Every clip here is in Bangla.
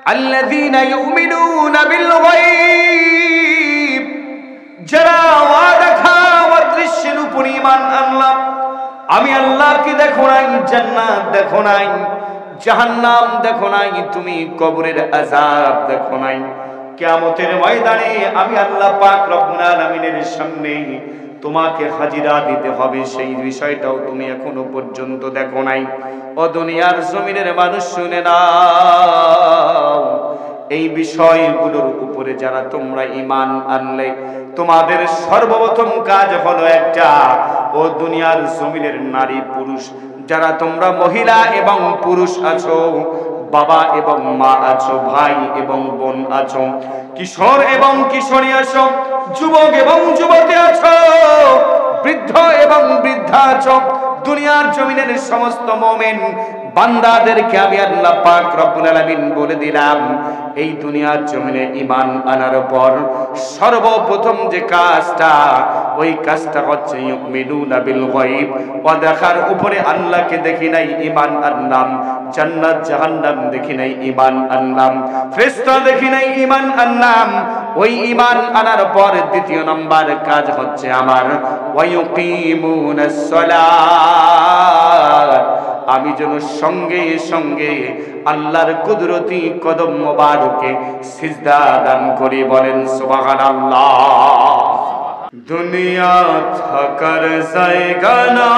আল্লাযীনা ইউমিনুনা বিল গায়ব, যারা ওয়াদা খাওয়া দৃশ্যের উপর ঈমান আনলাম। আমি আল্লাহকে দেখো নাই, জান্নাত দেখো নাই, জাহান্নাম দেখো নাই, তুমি কবরের আযাব দেখো নাই। কিয়ামতের ময়দানে আমি আল্লাহ পাক রব্বুল আলামিনের সামনে তোমাকে হাজিরা দিতে হবে, সেই বিষয়টাও তুমি এখনো পর্যন্ত দেখো নাই। ও দুনিয়ার জমিনের মানুষ শুনে নাও, এই বিষয়গুলোর উপরে যারা তোমরা ঈমান আনলে, তোমাদের সর্বপ্রথম কাজ হলো একটা, ও দুনিয়ার জমিনের নারী পুরুষ যারা তোমরা মহিলা এবং পুরুষ আছো, বাবা এবং মা আছো, ভাই এবং বোন আছো, কিশোর এবং কিশোরী আছো, যুবক এবং যুবতী আছো, বৃদ্ধ এবং বৃদ্ধা আছো, দুনিয়ার জমিনের সমস্ত মুমিন বান্দাদেরকে আমি আল্লাহ পাক রব্বুল আলামিন বলে দিলাম, এই দুনিয়ার জমিনে ঈমান আনার পর সর্বপ্রথম যে কাজটা, ওই কাজটা হচ্ছে ইউমিনুনা বিল গায়ব। ও দেখার উপরে আল্লাহকে দেখি নাই, ঈমান আনলাম। জান্নাত জাহান্নাম দেখি নাই, ঈমান আনলাম। ফেরেশতা দেখি নাই, ঈমান আনলাম। ওই ঈমান আনার পর দ্বিতীয় নাম্বার কাজ হচ্ছে আমার ওয়ায়ুকিমুনাস সালাত, আমি যেন সঙ্গে সঙ্গে আল্লাহর কুদরতি কদম মোবারকে সিজদা দান করি। বলেন সুবহানাল্লাহ। দুনিয়া থাকার জায়গা না,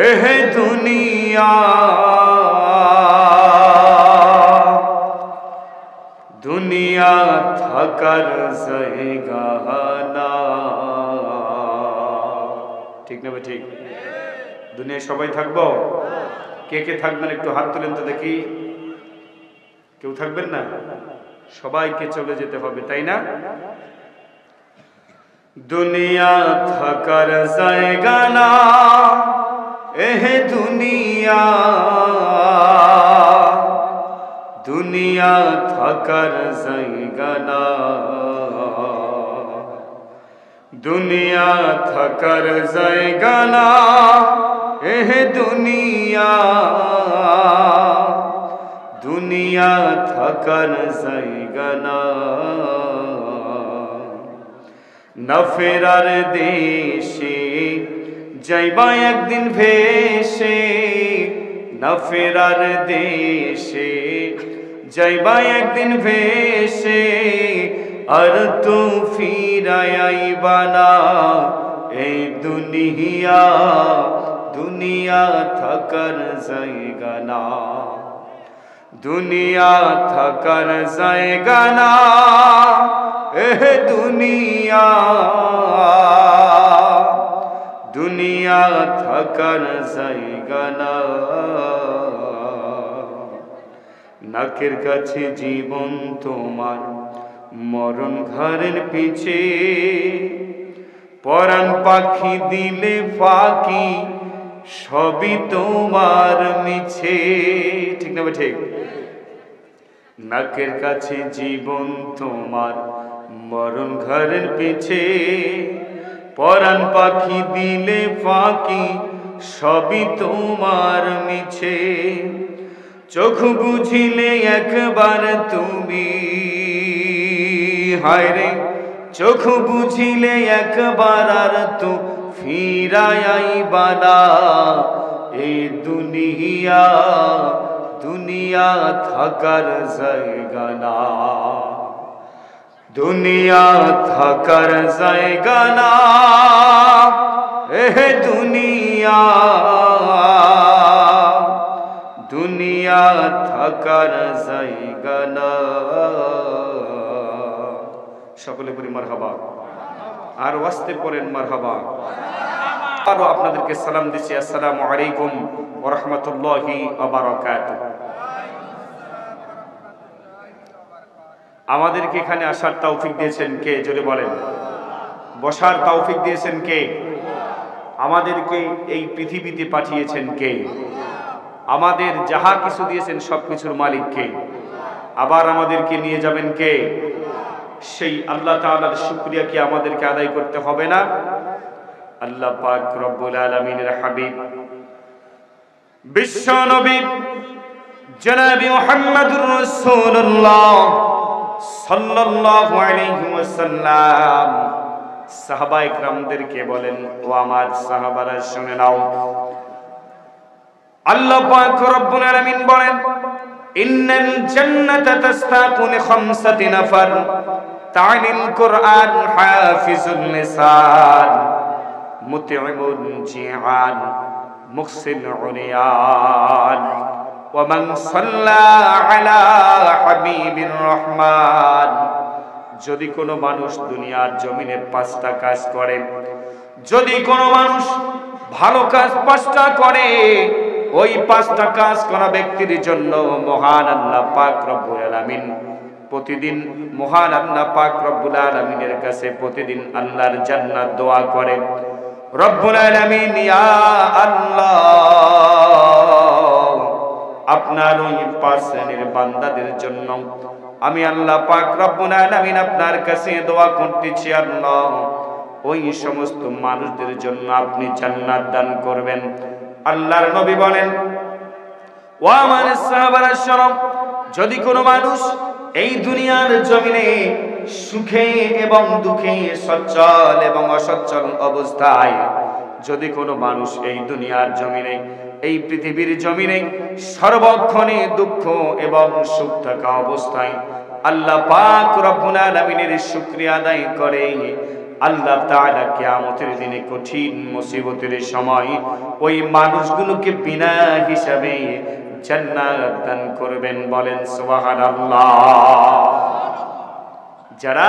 এহে দুনিয়া, দুনিয়া থাকার জায়গা না। ঠিক না? ঠিক। দুনিয়ায় সবাই থাকবো? কে কে থাকবেন একটু হাত তুলেন তো দেখি। কেউ থাকবেন না? সবাইকে চলে যেতে হবে, তাই না? দুনিয়া থাকার জায়গা না, এহে দুনিয়া, দুনিয়া থাকার জায়গা না, দুনিয়া থাকার জায়গা না, এহে দুনিয়া, দুনিয়া থাকার জায়গা না। না ফেরার দেশে যাইবা একদিন ভেসে, না ফেরার দেশে যাইবা একদিন ভেসে, আর তো ফিরায় আইবা না। এই দুনিয়া, দুনিয়া থাকার জায়গা না, দুনিয়া থাকার জায়গা না, এহ দুনিয়া, দুনিয়া থাকার জায়গা না। নাকের কাছে জীবন তোমার, মরণ ঘরের পিছে, পরাণ পাখি দিলে ফাঁকি, সবই তোমার মিছে। ঠিক না? ঠিক। নাকের কাছে জীবন তোমার, মরণ ঘরের পিছে, পরাণ পাখি দিলে ফাঁকি, সবই তোমার মিছে। চোখ বুঝিলে একবার তুমি, হায় রে, চোখ বুঝিলে একবার আর তো ফিরায় আইবা না। এই দুনিয়া, দুনিয়া থাকার জায়গা না, দুনিয়া থাকার জায়গা না, এহ দুনিয়া, দুনিয়া থাকার জায়গা না। সকলে বলি মারহাবা, আর ওয়াস্তে পড়েন মারহাবা। আরো আপনাদেরকে সালাম দিচ্ছি, আসসালামু আলাইকুম ওয়া রাহমাতুল্লাহি ওয়া বারাকাতুহু। আমাদেরকে এখানে আসার তৌফিক দিয়েছেন কে? জোরে বলেন। বসার তৌফিক দিয়েছেন কে? আমাদেরকে এই পৃথিবীতে পাঠিয়েছেন কে? আমাদের যাহা কিছু দিয়েছেন সবকিছুর মালিক কে? আবার আমাদেরকে নিয়ে যাবেন কে? সেই আল্লাহ তাআলার শুকরিয়া কি আমাদেরকে আদায় করতে হবে না? আল্লাহ পাক রব্বুল আলামিনের হাবিব বিশ্ব নবী জনাবে মুহাম্মদুর রাসূলুল্লাহ সাল্লাল্লাহু আলাইহি ওয়াসাল্লাম সাহাবায়ে কিরামদেরকে বলেন, ও আমার সাহাবারা শুনে নাও, আল্লাহ পাক রব্বুল আলামিন বলেন, ইন্নাল জান্নাতা তাসতাকু লিখামসাতি নাফার তা'লিল কুরআন হাফিজুল লিসান মুতঈমুন জিআন মুহসিন উনিয়ান ওয়া মান সাল্লা আলা হাবিবির রহমান। যদি কোনো মানুষ দুনিয়ার জমিনে 5টা কাজ করে, যদি কোনো মানুষ ভালো কাজ 5টা করে, ওই 5টা কাজ করা ব্যক্তির জন্য মহান আল্লাহ পাক রব্বুল আলামিন প্রতিদিন, মহান আল্লাহ পাক রব্বুল আলামিনের কাছে প্রতিদিন আল্লাহর জান্নাত দোয়া করে, রব্বুল আলামিন ইয়া আল্লাহ, আপনার ওই 5 শ্রেণীর বান্দাদের জন্য আমি আল্লাহ পাক রব্বুল আলামিন আপনার কাছে দোয়া করতেছি, আল্লাহ ওই সমস্ত মানুষদের জন্য আপনি জান্নাত দান করবেন। আল্লাহর নবী বলেন, ও আমার সাহাবারা শোনো, যদি কোনো মানুষ এই দুনিয়ার জমিনে সুখে এবং দুঃখে, সচ্ছল এবং অসচ্ছল অবস্থায়, যদি কোনো মানুষ এই দুনিয়ার জমিনে, এই পৃথিবীর জমিনে সর্বক্ষণে দুঃখ এবং সুখ থাকা অবস্থায় আল্লাহ পাক রব্বুল আলামিনের শুকরিয়া আদায় করে, আল্লাহ তাআলা কিয়ামতের দিনে কঠিন মুসিবতের সময় ওই মানুষগুলোকে বিনা হিসাবে জান্নাত দান করবেন। বলেন সুবহানাল্লাহ। যারা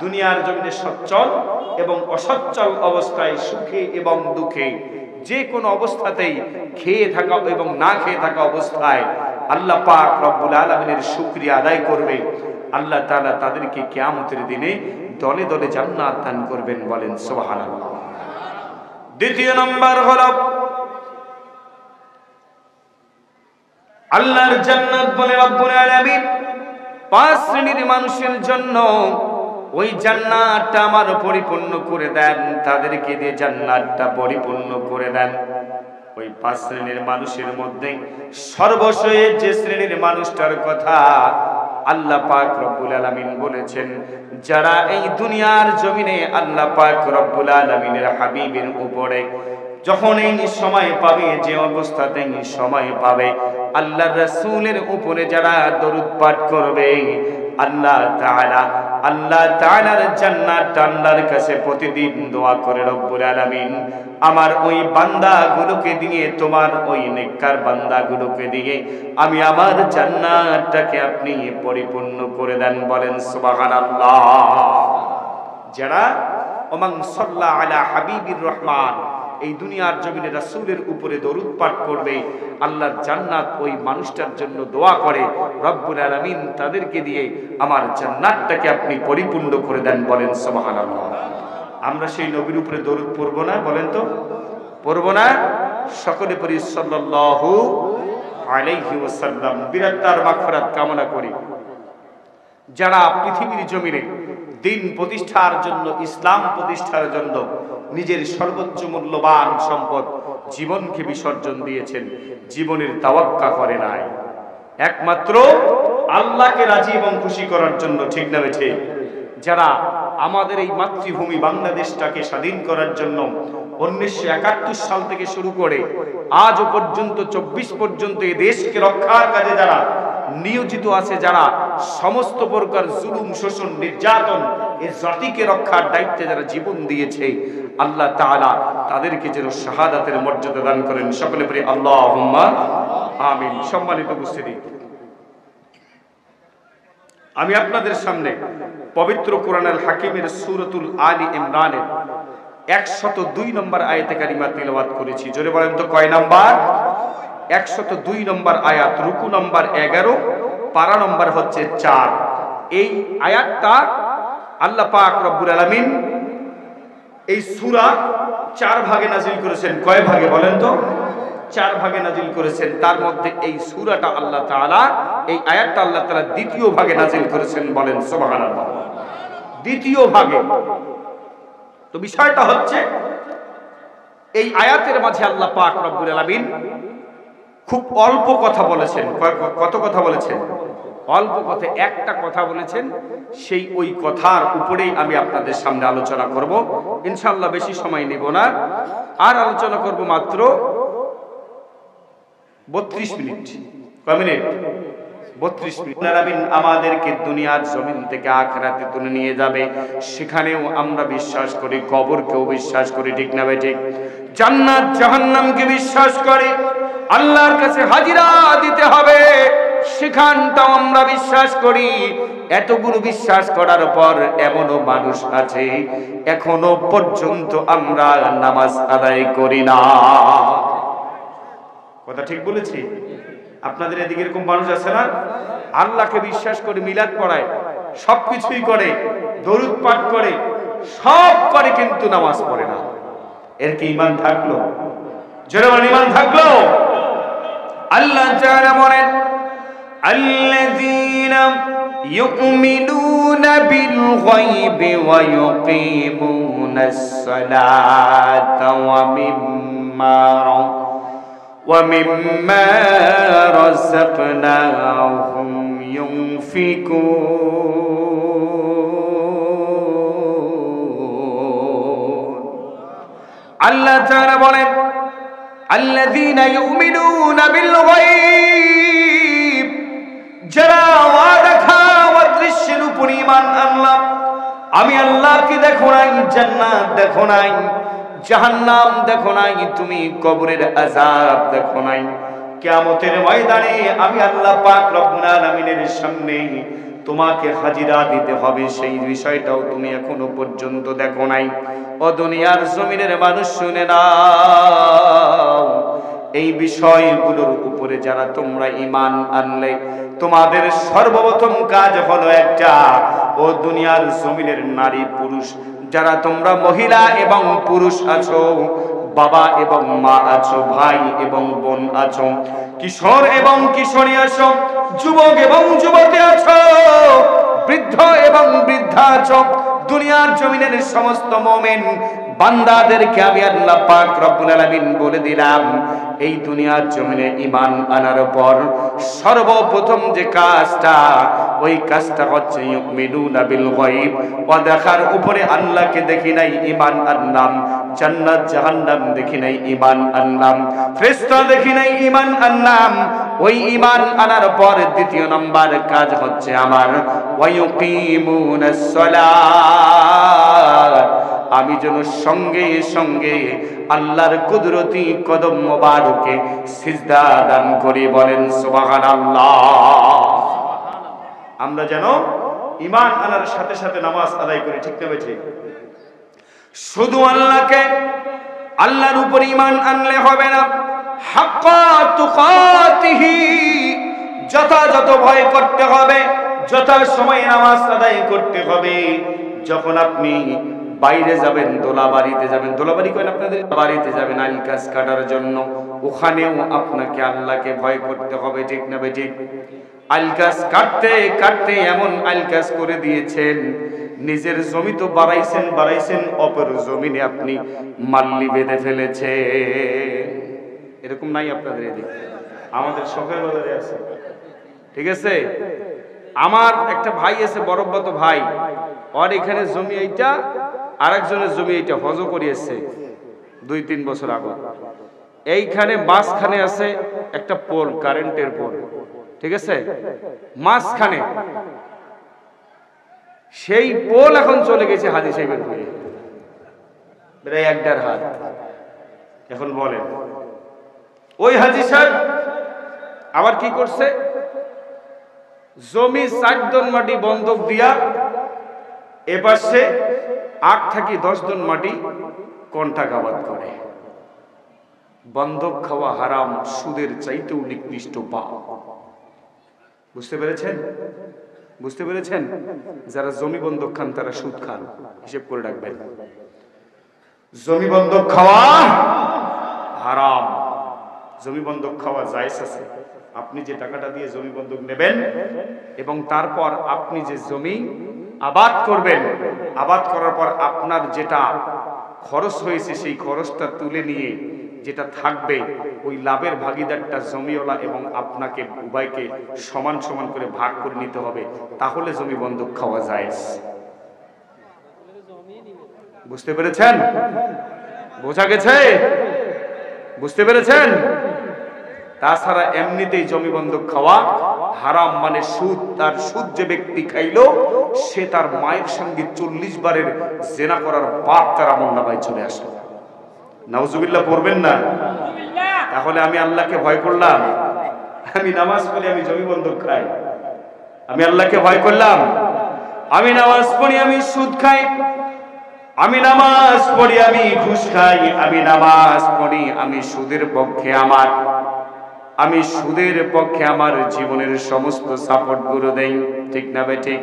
দুনিয়ার জমিনে সচ্ছল এবং অসচ্ছল অবস্থায়, সুখে এবং দুঃখে, যে কোনো অবস্থাতেই খেয়ে থাকা এবং না খেয়ে থাকা অবস্থায় আল্লাহ পাক রব্বুল আলামিনের শুকরিয়া আদায় করবে, আল্লাহ তাআলা তাদেরকে কিয়ামতের দিনে দলে দলে জান্নাত দান করবেন। বলেন সুবহানাল্লাহ। দ্বিতীয় নম্বর হলো আল্লাহর জান্নাত। বলে রব্বুল আলামিন 5 শ্রেণীর মানুষের জন্য ওই জান্নাতটা আমার পরিপূর্ণ করে দেন, তাদেরকে দিয়ে জান্নাতটা পরিপূর্ণ করে দেন। ওই 5 শ্রেণীর মানুষের মধ্যে সর্বশেষ যে শ্রেণীর মানুষটার কথা আল্লাহ পাক রব্বুল আলামিন বলেছেন, যারা এই দুনিয়ার জমিনে আল্লাহ পাক রব্বুল আলামিনের হাবিবের উপরে যখন এই সময় পাবে, যে অবস্থাতে সময় পাবে, আল্লাহর রাসূলের উপরে যারা দরুদ পাঠ করবে, আল্লাহ তাআলার জান্নাত আল্লাহর কাছে প্রতিদিন দোয়া করে, রব্বুল আলামিন আমার ওই বান্দাগুলোকে দিয়ে, তোমার ওই নেককার বান্দাগুলোকে দিয়ে আমি আমার জান্নাতটাকে আপনি পরিপূর্ণ করে দেন। বলেন সুবহানাল্লাহ। যারা ওমান সাল্লা আলা হাবিবির রহমান, এই দুনিয়ার জমিনে রাসূলের উপরে দরুদ পাঠ করবে, আল্লাহর জান্নাত ওই মানুষটার জন্য দোয়া করে, রব্বুল আলামিন তাদেরকে দিয়ে আমার জান্নাতটাকে আপনি পরিপূর্ণ করে দেন। বলেন সুবহানাল্লাহ। আমরা সেই নবীর উপরে দরুদ পড়ব না? বলেন তো, পড়ব না? সকলে পড়ি সাল্লাল্লাহু আলাইহি ওয়াসাল্লাম। বিরাট তার মাগফিরাত কামনা করি। যারা পৃথিবীর জমিনে দিন প্রতিষ্ঠার জন্য, ইসলাম প্রতিষ্ঠার জন্য নিজের সর্বোচ্চ মূল্যবান সম্পদ জীবনকে বিসর্জন দিয়েছেন, জীবনের তাওয়াক্কা করে নাই, একমাত্র আল্লাহকে রাজি এবং খুশি করার জন্য। ঠিক না বেঠে? যারা আমাদের এই মাতৃভূমি বাংলাদেশটাকে স্বাধীন করার জন্য 1971 সাল থেকে শুরু করে আজও পর্যন্ত 24 পর্যন্ত এই দেশকে রক্ষার কাজে যারা নিয়োজিত আছে, যারা সমস্ত প্রকার জুলুম, শোষণ, নির্যাতন, এই জাতিকে রক্ষার দায়িত্বে যারা জীবন দিয়েছে, আল্লাহ তাআলা তাদেরকে যেন শাহাদাতের মর্যাদা দান করেন। সকলে পড়ি আল্লাহুম্মা আমিন। সম্মানিত উপস্থিতি, আমি আপনাদের সামনে পবিত্র কোরআনুল হাকিমের সূরাতুল আলী ইমরানের 102 নম্বর আয়াতে কারিমা তিলাওয়াত করেছি। জোরে বলেন তো, কয় নাম্বার? 102 নম্বর আয়াত, রুকু নম্বর 11, পারা নম্বর হচ্ছে 4। এই আয়াতটা আল্লাহ পাক রব্বুল আলামিন এই সূরা 4 ভাগে নাজিল করেছেন। কয় ভাগে বলেন তো? 4 ভাগে নাজিল করেছেন। তার মধ্যে এই সূরাটা আল্লাহ তাআলা, এই আয়াতটা আল্লাহ তাআলা দ্বিতীয় ভাগে নাজিল করেছেন। বলেন সুবহানাল্লাহ। দ্বিতীয় ভাগে। তো বিষয়টা হচ্ছে, এই আয়াতের মাঝে আল্লাহ পাক রব্বুল আলামিন খুব অল্প কথা বলেছেন। কত কথা বলেছেন? অল্প কথা, একটা কথা বলেছেন। সেই ওই কথার উপরেই আমি আপনাদের সামনে আলোচনা করব ইনশাআল্লাহ। বেশি সময় নেব না, আর আলোচনা করব মাত্র 32 মিনিট। কয় মিনিট? 32 মিনিট। আমাদেরকে দুনিয়ার জমিন থেকে আখিরাতে তুলে নিয়ে যাবে, সেখানেও আমরা বিশ্বাস করি, কবরকেও বিশ্বাস করি, ঠিক না ভাই? ঠিক। জান্নাত জাহান্নামকে বিশ্বাস করি, আল্লাহর কাছে হাজিরা দিতে হবে, সেখানটাও আমরা বিশ্বাস করি। এতগুলো বিশ্বাস করার পর এমনও মানুষ আছে এখনো পর্যন্ত আমরা নামাজ আদায় করি না। কথা ঠিক বলেছি? আপনাদের এদিকে এরকম মানুষ আছে না? আল্লাহকে বিশ্বাস করে, মিলাদ পড়ায়, সবকিছুই করে, দরুদ পাঠ করে, সব করে, কিন্তু নামাজ পড়ে না। এর কি ঈমান থাকলো? জোরে বলেন, ঈমান থাকলো? আল্লাহ তাআলা বলেন, আল্লাযীনা ইউমিনুনা বিল গায়বি ওয়া ইউকিমুনাস সালাতা ومما رزقناهم ينفقون। আল্লাহ তাআলা বলেন, আল্লাযীনা ইউমিনুনা বিল গায়ব, যারা ওয়াদা খাওয়া দৃশ্যের উপর ঈমান আনলো। আমি আল্লাহকে দেখো নাই, জান্নাত দেখো নাই, জাহান্নাম দেখো নাই, তুমি কবরের আযাব দেখো নাই, কিয়ামতের ময়দানে আমি আল্লাহ পাক রব্বুল আলামিনের সামনে তোমাকে হাজিরা দিতে হবে, সেই বিষয়টাও তুমি এখনো পর্যন্ত দেখো নাই। ও দুনিয়ার জমিনের মানুষ শুনে নাও, এই বিষয়গুলোর উপরে যারা তোমরা ঈমান আনলে, তোমাদের সর্বপ্রথম কাজ হলো একটা, ও দুনিয়ার জমিনের নারী পুরুষ যারা তোমরা মহিলা এবং পুরুষ আছো, বাবা এবং মা আছো, ভাই এবং বোন আছো, কিশোর এবং কিশোরী আছো, যুবক এবং যুবতী আছো, বৃদ্ধ এবং বৃদ্ধা আছো, দুনিয়ার জমিনের সমস্ত মুমিন বান্দাদেরকে আমি আল্লাহ পাক রব্বুল আলামিন বলে দিলাম, এই দুনিয়ার জমিনে ঈমান আনার পর সর্বপ্রথম যে কাজটা, ওই কাজটা হচ্ছে ইউমিনুনা বিল গায়ব। ও দেখার উপরে আল্লাহকে দেখি নাই, ঈমান আনলাম। জান্নাত জাহান্নাম দেখি নাই, ঈমান আনলাম। ফেরেশতা দেখি নাই, ঈমান আনলাম। ওই ঈমান আনার পর দ্বিতীয় নাম্বার কাজ হচ্ছে আমার ওয়া ইউকিমুনাস সালাত, আমি যেন সঙ্গে সঙ্গে আল্লাহর কুদরতি কদম মোবারকে সিজদা দান করি। বলেন সুবহানাল্লাহ। আমরা যেন ঈমান আনার সাথে সাথে নামাজ আদায় করি, ঠিক না বেঠি? শুধু আল্লাহকে, আল্লাহর উপর ঈমান আনলে হবে না, হাক্কা তুকাতিহি, যথাযথ ভয় করতে হবে, যথা সময়ে নামাজ আদায় করতে হবে। যখন আপনি বাইরে যাবেন, দোলাবাড়িতে যাবেন, দোলাবাড়ি করেন আপনাদের, বাড়িতে যাবেন আইল কাজ কাটার জন্য, ওখানেও আপনাকে আল্লাহকে ভয় করতে হবে, ঠিক না বেঠি? আইল গাছ কাটতে কাটতে এমন আইল গাছ করে দিয়েছেন, নিজের জমি তো বাড়াইছেন, অপর জমিনে আপনি মাল্লি বেঁধে ফেলেছে। এরকম নাই আপনাদের এদিকে? আমাদের শখের বাজারে আছে, ঠিক আছে? আমার একটা ভাই আছে, বরব্বত ভাই, ওর এখানে জমি এইটা, আরেকজনের জমি এইটা হজ করিয়েছে 2-3 বছর আগে। এইখানে মাঝখানে আছে একটা পোল, কারেন্টের পোল, ঠিক আছে? মাঝখানে সেই পোল এখন চলে গেছে হাজী সাহেবের হয়ে, প্রায় 1.5 হাত। এখন বলেন, ওই হাজী সাহেব আবার কি করছে? জমি 4 দন মাটি বন্ধক দিয়া এপাশে 8 থেকে 10 দন মাটি কন্ট্রাক্ট আবাদ করে। বন্ধক খাওয়া হারাম, সুদের চাইতেও নিকৃষ্ট পাপ। বুঝতে পেরেছেন? বুঝতে পেরেছেন? যারা জমি বন্ধক খান তারা সুদ খান, হিসেব করে রাখবেন। জমি বন্ধক খাওয়া হারাম, জমি বন্ধক খাওয়া জায়েজ আছে। আপনি যে টাকাটা দিয়ে জমি বন্ধক নেবেন এবং তারপর আপনি যে জমি আবাদ করবেন, আবাদ করার পর আপনার যেটা খরচ হয়েছে সেই খরচটা তুলে নিয়ে যেটা থাকবে ওই লাভের ভাগিদারটা জমিওয়ালা এবং আপনাকে উভয়কে সমান সমান করে ভাগ করে নিতে হবে, তাহলে জমি বন্ধক খাওয়া যায়। বুঝতে পেরেছেন? বোঝা গেছে? বুঝতে পেরেছেন? তাছাড়া এমনিতেই জমি বন্ধক খাওয়া হারাম, মানে সুদ। তার সুদ যে ব্যক্তি খাইলো সে তার মায়ের সঙ্গে 40 বারের জেনা করার পাপ তার আমলনামায় চলে আসলো। নাউজুবিল্লাহ পড়বেন না? তাহলে আমি আল্লাহকে ভয় করলাম, আমি নামাজ পড়ি, আমি জমি বন্ধক খাই। আমি আল্লাহকে ভয় করলাম, আমি নামাজ পড়ি, আমি সুদ খাই। আমি নামাজ পড়ি, আমি ঘুষ খাই। আমি নামাজ পড়ি, আমি সুদের পক্ষে আমার জীবনের সমস্ত সাপোর্ট গুলো দেই। ঠিক না ভাই? ঠিক।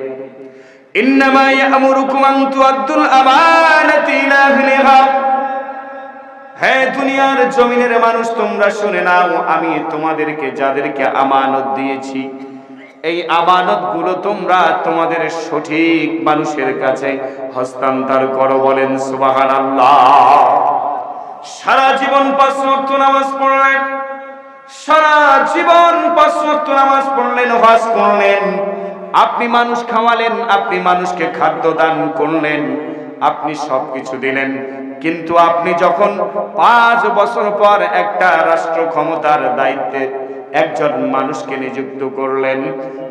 ইন্নামা ইয়ামুরুকুম আন তুআদ্দুল আমানাতি ইলা আহলিহা। হে দুনিয়ার জমিনের মানুষ, তোমরা শুনে নাও, আমি তোমাদেরকে যাদেরকে আমানত দিয়েছি এই আমানত গুলো তোমরা তোমাদের সঠিক মানুষের কাছে হস্তান্তর করো। বলেন সুবহানাল্লাহ। সারা জীবন 5 ওয়াক্ত নামাজ পড়লেন, সারা জীবন 5 ওয়াক্ত নামাজ পড়লেন, হজ করলেন, আপনি মানুষ খাওয়ালেন, আপনি মানুষকে খাদ্য দান করলেন, আপনি সবকিছু দিলেন, কিন্তু আপনি যখন 5 বছর পর একটা রাষ্ট্র ক্ষমতার দায়িত্বে একজন মানুষকে নিযুক্ত করলেন,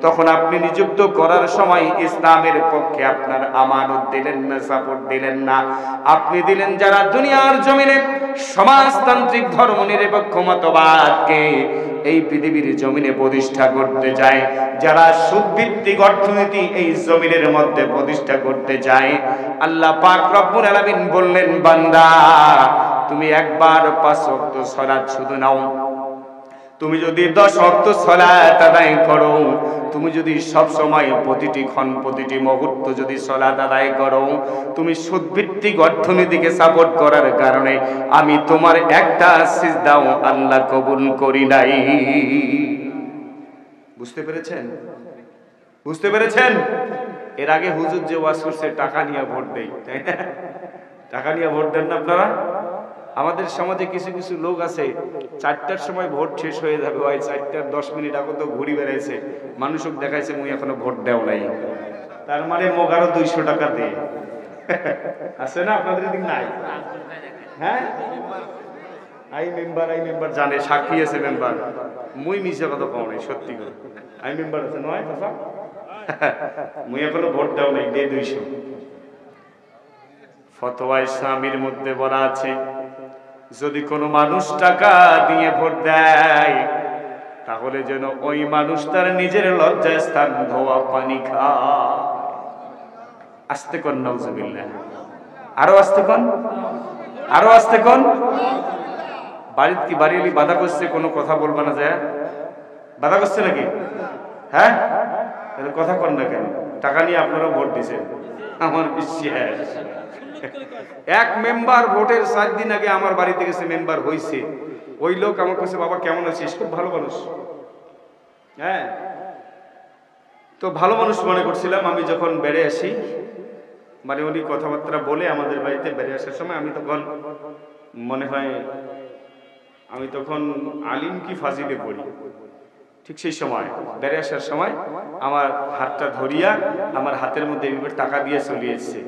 তখন আপনি নিযুক্ত করার সময় ইসলামের পক্ষে আপনার আমানত দিলেন না, সাপোর্ট দিলেন না। আপনি দিলেন যারা দুনিয়ার জমিনে সমাজতান্ত্রিক ধর্মনিরপেক্ষ মতবাদকে এই পৃথিবীর জমিনে প্রতিষ্ঠা করতে যায়, যারা সুদভিত্তিক অর্থনীতি এই জমিনের মধ্যে প্রতিষ্ঠা করতে চায়। আল্লাহ পাক রব্বুল আলামিন বললেন, বান্দা তুমি একবার 5 ওয়াক্ত সালাত শুধু নাও, তুমি যদি 10 ওয়াক্ত সালাত আদায় করো, তুমি যদি সব সময় প্রতিটি ক্ষণ প্রতিটি মুহূর্ত যদি সালাত আদায় করো, তুমি সুদভিত্তিক অর্থনীতিকে সাপোর্ট করার কারণে আমি তোমার একটা সিজদাও আল্লাহ কবুল করি নাই। বুঝতে পেরেছেন? বুঝতে পেরেছেন? এর আগে হুজুর যে ওয়াজ করছে টাকা নিয়ে ভোট দেই, তাই না? টাকা নিয়ে ভোট দেন না আপনারা? আমাদের সমাজে কিছু কিছু লোক আছে 4টার সময় ভোট শেষ হয়ে যাবে, ওই 4টার 10 মিনিট আগে তো ঘুরি বেড়াইছে, মানুষক দেখাইছে মুই এখনো ভোট দেও নাই, তার মানে মোক আরো 200 টাকা দে। আছে না আপনাদের দিক? নাই? হ্যাঁ, আই মেম্বার জানে, সাক্ষী আছে মেম্বার, মুই মিছে কথা কও নাই, সত্যি করে আই মেম্বার আছে নয় কথা। মুই এখনো ভোট দেও নাই, দে 200। ফতোয়া ইসলামের মধ্যে বলা আছে, যদি কোনো মানুষ টাকা দিয়ে ভোট দেয় তাহলে যেন ওই মানুষ তার নিজের লজ্জায় স্থান ধোয়া পানি খায়। আস্তে কোন, নাউজুবিল্লাহ, আরো আস্তে কোন, আরো আস্তে কোন। বাড়িতে কি বাড়িওয়ালি বাধা করছে কোনো কথা বলবা না যায়? বাধা করছে নাকি? হ্যাঁ, কথা কন না কেন? টাকা নিয়ে আপনারা ভোট দিচ্ছেন, আমার বিশ্বাস। এক মেম্বার ভোটের 7 দিন আগে আমার বাড়িতে গেছে, মেম্বার হইছে, ওই লোক আমার কাছে, বাবা কেমন আছিস? খুব ভালো মানুষ। হ্যাঁ, তো ভালো মানুষ মনে করছিলাম। আমি যখন বেড়ে আসি, মানে উনি কথাবার্তা বলে আমাদের বাড়িতে বেড়ে আসার সময়, আমি তখন মনে হয় আমি তখন আলিম কি ফাজিলে পড়ি, ঠিক সেই সময় বেড়ে আসার সময় আমার হাতটা ধরিয়া আমার হাতের মধ্যে এইভাবে টাকা দিয়ে চলে এসছে।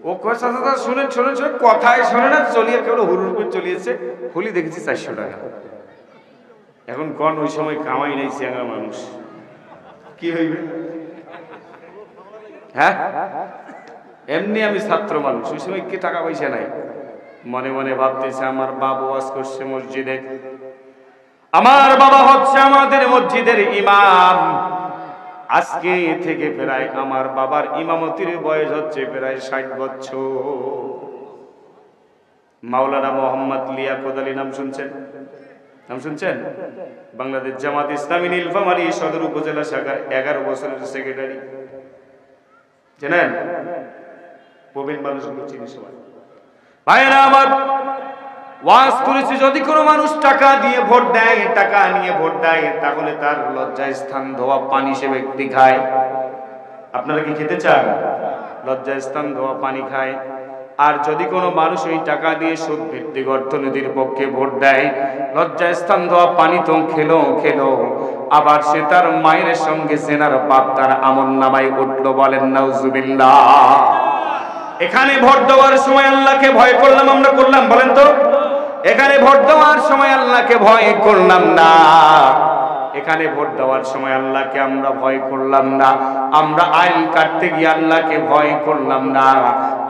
ও কথা শোনেন শোনেন শোনেন, কথায় শোনে না, চলিয়ে কেবল হুড়ুর করে চলিয়েছে। খুলি দেখেছি 400 টাকা। এখন কোন ওই সময় কামাই নাই চেঙ্গা মানুষ, কি হইবে? হ্যাঁ, এমনি আমি ছাত্র মানুষ, ওই সময় কি টাকা পয়সা নাই। মনে মনে ভাবতেছে, আমার বাবা ওয়াজ করছে মসজিদে, আমার বাবা হচ্ছে আমাদের মসজিদের ইমাম। আজকে থেকে প্রায় আমার বাবার ইমামতির বয়স হচ্ছে প্রায় 60 বছর। মাওলানা মোহাম্মদ লিয়াকত আলী নাম শুনছেন? নাম শুনছেন? বাংলাদেশ জামাত ইসলামী নীলফামারী সদর উপজেলা শাখার 11 বছরের সেক্রেটারি। জানেন? প্রবীণ মানুষগুলো চিনি সবাই। ভাইরা আমার, ওয়াজ করেছি, যদি কোনো মানুষ টাকা দিয়ে ভোট দেয়, টাকা নিয়ে ভোট দেয়, তাহলে তার লজ্জায় স্থান ধোয়া পানি সে ব্যক্তি খায়। আপনারা কি খেতে চান? লজ্জায় স্থান ধোয়া পানি খায়। আর যদি কোনো মানুষ ওই টাকা দিয়ে সুদ ভিত্তিক অর্থনীতির পক্ষে ভোট দেয়, লজ্জায় স্থান দেওয়া পানি তো খেলো, আবার সে তার মায়ের সঙ্গে জেনার পাপ তার আমলনামায় উঠলো। বলেন নাউজুবিল্লাহ। এখানে ভোট দেওয়ার সময় আল্লাহকে ভয় করলাম, আমরা করলাম? বলেন তো, এখানে ভোট দেওয়ার সময় আল্লাহকে ভয় করলাম না। এখানে ভোট দেওয়ার সময় আল্লাহকে আমরা ভয় করলাম না। আমরা আইন কাটতে গিয়ে আল্লাহকে ভয় করলাম না।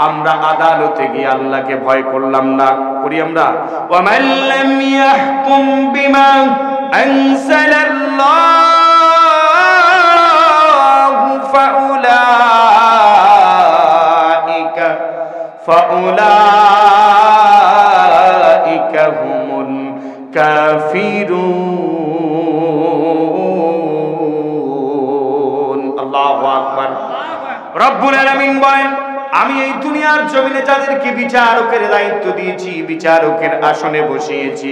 আমরা আদালতে গিয়ে আল্লাহকে ভয় করলাম না। করি আমরা? ওয়ামান লাম ইয়াহকুম বিমা আনজালাল্লাহু ফাউলাইকা হুমুল কাফিরুন। আল্লাহু আকবার। রব্বুল আলামিন বলেন, আমি এই দুনিয়ার জমিনে যাদেরকে বিচারকের দায়িত্ব দিয়েছি, বিচারকের আসনে বসিয়েছি,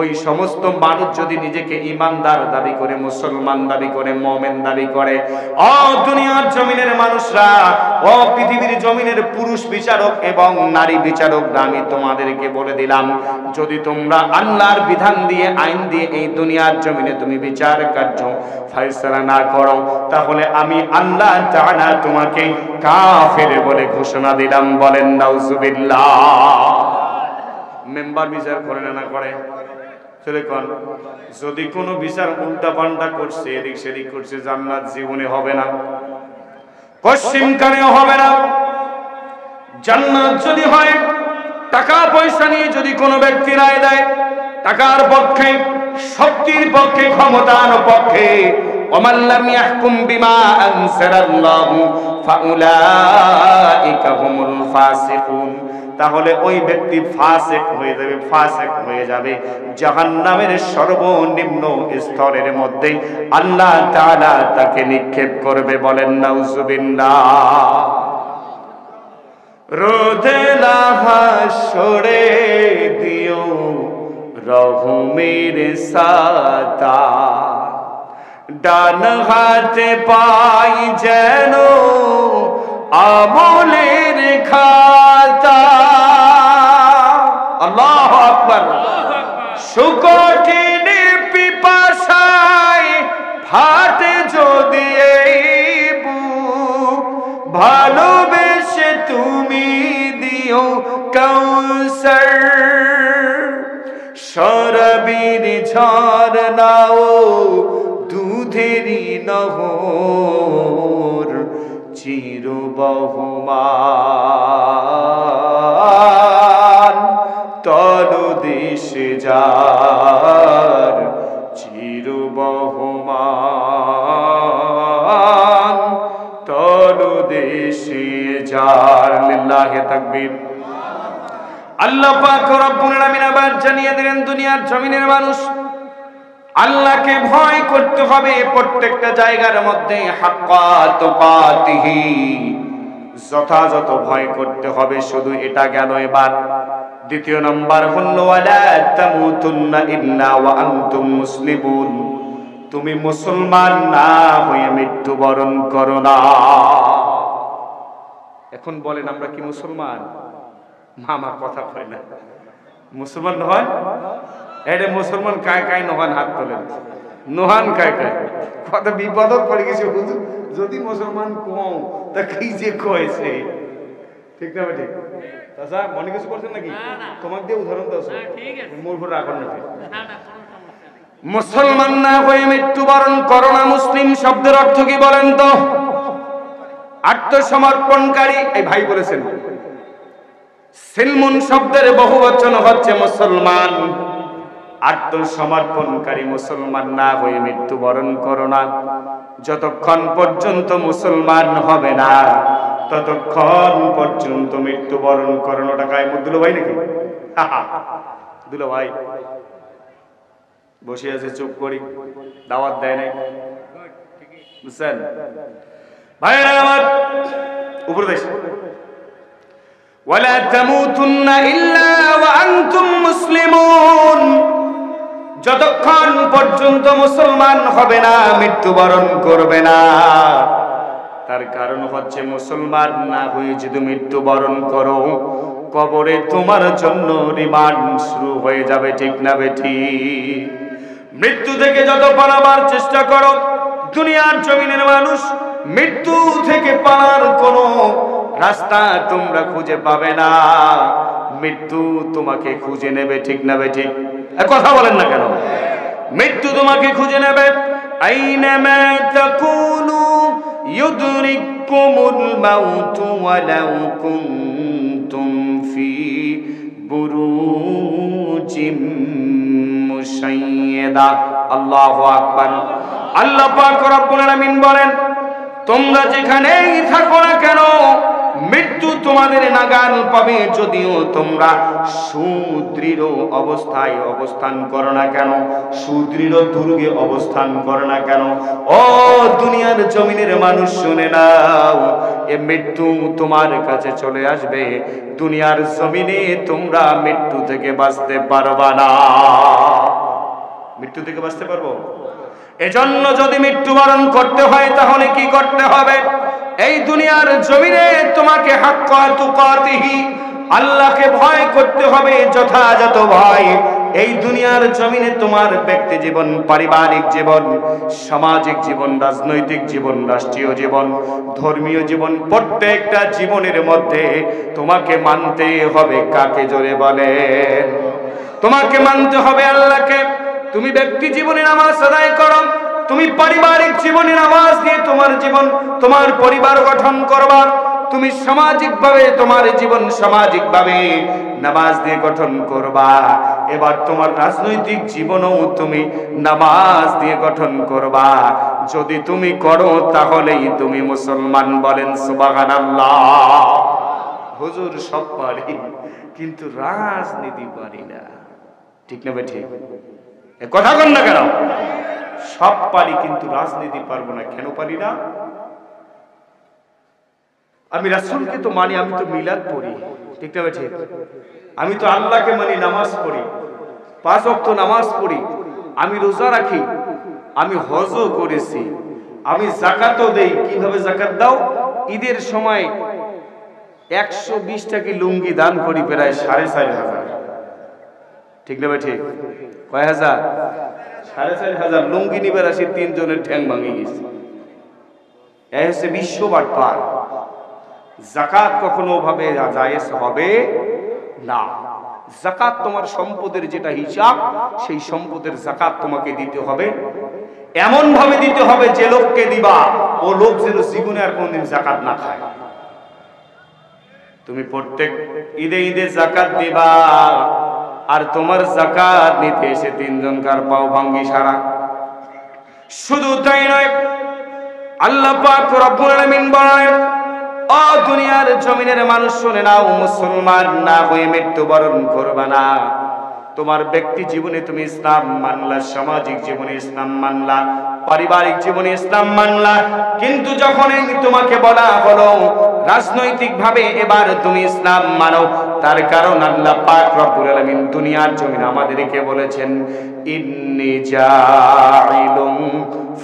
ওই সমস্ত মানুষ যদি নিজেকে ইমানদার দাবি করে, মুসলমান দাবি করে, মুমিন দাবি করে, ও দুনিয়ার জমিনের মানুষরা, ও পৃথিবীর জমিনের পুরুষ বিচারক এবং নারী বিচারক, আমি তোমাদেরকে বলে দিলাম, যদি তোমরা আল্লাহর বিধান দিয়ে, আইন দিয়ে এই দুনিয়ার জমিনে তুমি বিচার কার্য ফয়সালা না করো, তাহলে আমি আল্লাহ তাআলা তোমাকে কাফের বলে ঘোষণা দিলাম। বলেন নাউজুবিল্লাহ। মেম্বার বিচার করে না করে? যদি কোনো বিচার উল্টা পাল্টা করছে, এদিক সেদিক করছে, জান্নাত জীবনে হবে না, পশ্চিম কানেও হবে না। জান্নাত যদি হয়, টাকা পয়সা নিয়ে যদি কোনো ব্যক্তি রায় দেয়, টাকার পক্ষে, শক্তির পক্ষে, ক্ষমতার পক্ষে, ওয়ামান লাম ইয়াহকুম বিমা আনজালাল্লাহু ফাউলাইকা হুমুল ফাসিকুন, তাহলে ওই ব্যক্তি ফাসিক হয়ে যাবে, জাহান্নামের সর্বনিম্ন স্তরের মধ্যে আল্লাহ তাআলা তাকে নিক্ষেপ করবে। বলেন নাউজুবিল্লাহ। রোদেলা হাসরে দিও রহমের সাতা, ডান হাতে পাই যেন আমলের খাতা। আল্লাহু আকবার। সুকঠিন পিপাসায় ফাটে যদি এই বুক, ভালোবেসে তুমি দিও কাউসার, শরাবীর ঝরনাও দুধেরি নহর, চির বহুমান তলদেশে যার, চির বহুমান তলদেশে যার। লিল্লাহি তাকবীর। আল্লাহ পাক রব্বুল আলামিন আবার জানিয়ে দিলেন, দুনিয়ার জমিনের মানুষ, আল্লাহকে ভয় করতে হবে প্রত্যেকটা জায়গার মধ্যে, হাক্কা তুকাতিহি, যথাযথ ভয় করতে হবে। শুধু এটা গেল। এবার দ্বিতীয় নাম্বার হলো ওয়ালা তামুতুন্না ইল্লা ওয়া আনতুম মুসলিমুন, তুমি মুসলমান না হয়ে মৃত্যুবরণ করো না। এখন বলেন, আমরা কি মুসলমান? মামা কথা কয় না, মুসলমান হয় এটা মুসলমান কায় কায় নহান, হাত তোলেন, নোহান কায় কায়, কত বিপদত পড়ে গেছে হুজুর, যদি মুসলমান কম তা কি যে কয়েছে, ঠিক না? ঠিক আচ্ছা, মনে কিছু করছেন নাকি? তোমাকে দিয়ে উদাহরণ দাও, মোর উপর রাখুন না। মুসলমান না হয়ে মৃত্যুবরণ করো না, মুসলিম শব্দের অর্থ কি বলেন তো? আত্মসমর্পণকারী। এই ভাই বলেছেন, সিলমুন শব্দের বহুবচন হচ্ছে মুসলমান। আত্মসমর্পণকারী মুসলমান না হয়ে মৃত্যুবরণ করো না। যতক্ষণ পর্যন্ত মুসলমান হবে না, ততক্ষণ পর্যন্ত মৃত্যুবরণ করানোটা কায়। দুলো ভাই নাকি? দুলো ভাই বসে আছে, চুপ করি, দাওয়াত দেয় নাই, বুঝছেন ভাইরা আমার? উপরে দেশ, ওয়ালা তামুতুন্না ইল্লা ওয়া আনতুম মুসলিমুন, যতক্ষণ পর্যন্ত মুসলমান হবে না, মৃত্যুবরণ করবে না, তার কারণ হচ্ছে মুসলমান না হয়ে যদি মৃত্যুবরণ করো, কবরে তোমার জন্য রিমান্ড শুরু হয়ে যাবে, ঠিক না বেঠি? মৃত্যু থেকে যত পালাবার চেষ্টা করো, দুনিয়ার জমিনের মানুষ মৃত্যু থেকে পালার কোনো রাস্তা তোমরা খুঁজে পাবে না। মৃত্যু তোমাকে খুঁজে নেবে, ঠিক না বেঠি? কথা বলেন না কেন? মৃত্যু তোমাকে খুঁজে নেবে। আইনামা তাকুনু ইউদরিকুমুল মাউতু ওয়ালাউ কুনতুম ফি বুরুজিম মুশাইয়্যাদা। আল্লাহু আকবার। আল্লাহ পাক রব্বুল আলামিন বলেন, তোমরা যেখানেই থাকো না কেন মৃত্যু তোমাদের নাগাল পাবে, যদিও তোমরা সুদৃঢ় অবস্থায় অবস্থান করো না কেন, সুদৃঢ় দুর্গে অবস্থান করো না কেন। ও দুনিয়ার জমিনের মানুষ শুনে নাও, এ মৃত্যু তোমার কাছে চলে আসবে। দুনিয়ার জমিনে তোমরা মৃত্যু থেকে বাঁচতে পারবা না। মৃত্যু থেকে বাঁচতে পারবো? এজন্য যদি মৃত্যুবরণ করতে হয় তাহলে কি করতে হবে? এই দুনিয়ার জমিনে তোমাকে হাক্কা তুকাতিহি, আল্লাহকে ভয় করতে হবে, যথাযথ ভয়। এই দুনিয়ার জমিনে তোমার ব্যক্তি জীবন, পারিবারিক জীবন, সামাজিক জীবন, রাজনৈতিক জীবন, রাষ্ট্রীয় জীবন, ধর্মীয় জীবন, প্রত্যেকটা জীবনের মধ্যে তোমাকে মানতে হবে কাকে? জোরে বলে। তোমাকে মানতে হবে আল্লাহকে। তুমি ব্যক্তি জীবনে নামাজ আদায় করো, তুমি পারিবারিক জীবনে নামাজ দিয়ে তোমার জীবন, তোমার পরিবার গঠন করবা। তুমি সামাজিক ভাবে তোমার জীবন সামাজিক ভাবে নামাজ দিয়ে গঠন করবা। এবার তোমার রাজনৈতিক জীবনও তুমি নামাজ দিয়ে গঠন করবা। যদি তুমি করো তাহলেই তুমি মুসলমান। বলেন সুবহানাল্লাহ। হুজুর সব পারি কিন্তু রাজনীতি পারি না, ঠিক না ভাই? ঠিক কথা বল না কেন? সব পারি কিন্তু রাজনীতি পারবো না। কেন পারি না? আমি রাসূলকে তো মানি, আমি তো মিলাদ পড়ি, ঠিক না ভাই? ঠিক। আমি তো আল্লাহকে মানি, নামাজ পড়ি, 5 ওয়াক্ত নামাজ পড়ি, আমি রোজা রাখি, আমি হজও করেছি, আমি যাকাতও দেই। কিভাবে যাকাত দাও? ঈদের সময় 120 টাকা লুঙ্গি দান করি, প্রায় 4,500। ঠিক না ভাই? ঠিক। কয় হাজার? 4,500 লুঙ্গি নিবার আসি 3 জনের ঠ্যাং ভাঙে গেছে। এই হচ্ছে বিশ্ববাট পার। যাকাত কখনো ওভাবে জায়েজ হবে না। যাকাত তোমার সম্পদের যেটা হিসাব, সেই সম্পদের যাকাত তোমাকে দিতে হবে। এমন ভাবে দিতে হবে যে লোককে দিবা ও লোক যেন জীবনে আর কোনদিন যাকাত না খায়। তুমি প্রত্যেক ঈদে ঈদে যাকাত দিবা, আর তোমার যাকাত নিতে এসে 3 জনকার পাও ভাঙ্গি সারা। শুধু তাই নয়, আল্লাহ পাক রব্বুল আলামিন বলেন, ও দুনিয়ার জমিনের মানুষ শুনে নাও, মুসলমান না হয়ে মৃত্যুবরণ করবে না। তোমার ব্যক্তি জীবনে তুমি ইসলাম মানলা, সামাজিক জীবনে ইসলাম মানলা, পারিবারিক জীবনে ইসলাম মানলা, কিন্তু যখনই তোমাকে বলা হলো রাজনৈতিক ভাবে এবার তুমি ইসলাম মানো, তার কারণ আল্লাহ পাক রব্বুল আলামিন দুনিয়ার জমিনে আমাদেরকে বলেছেন, ইন্নী জাইলুম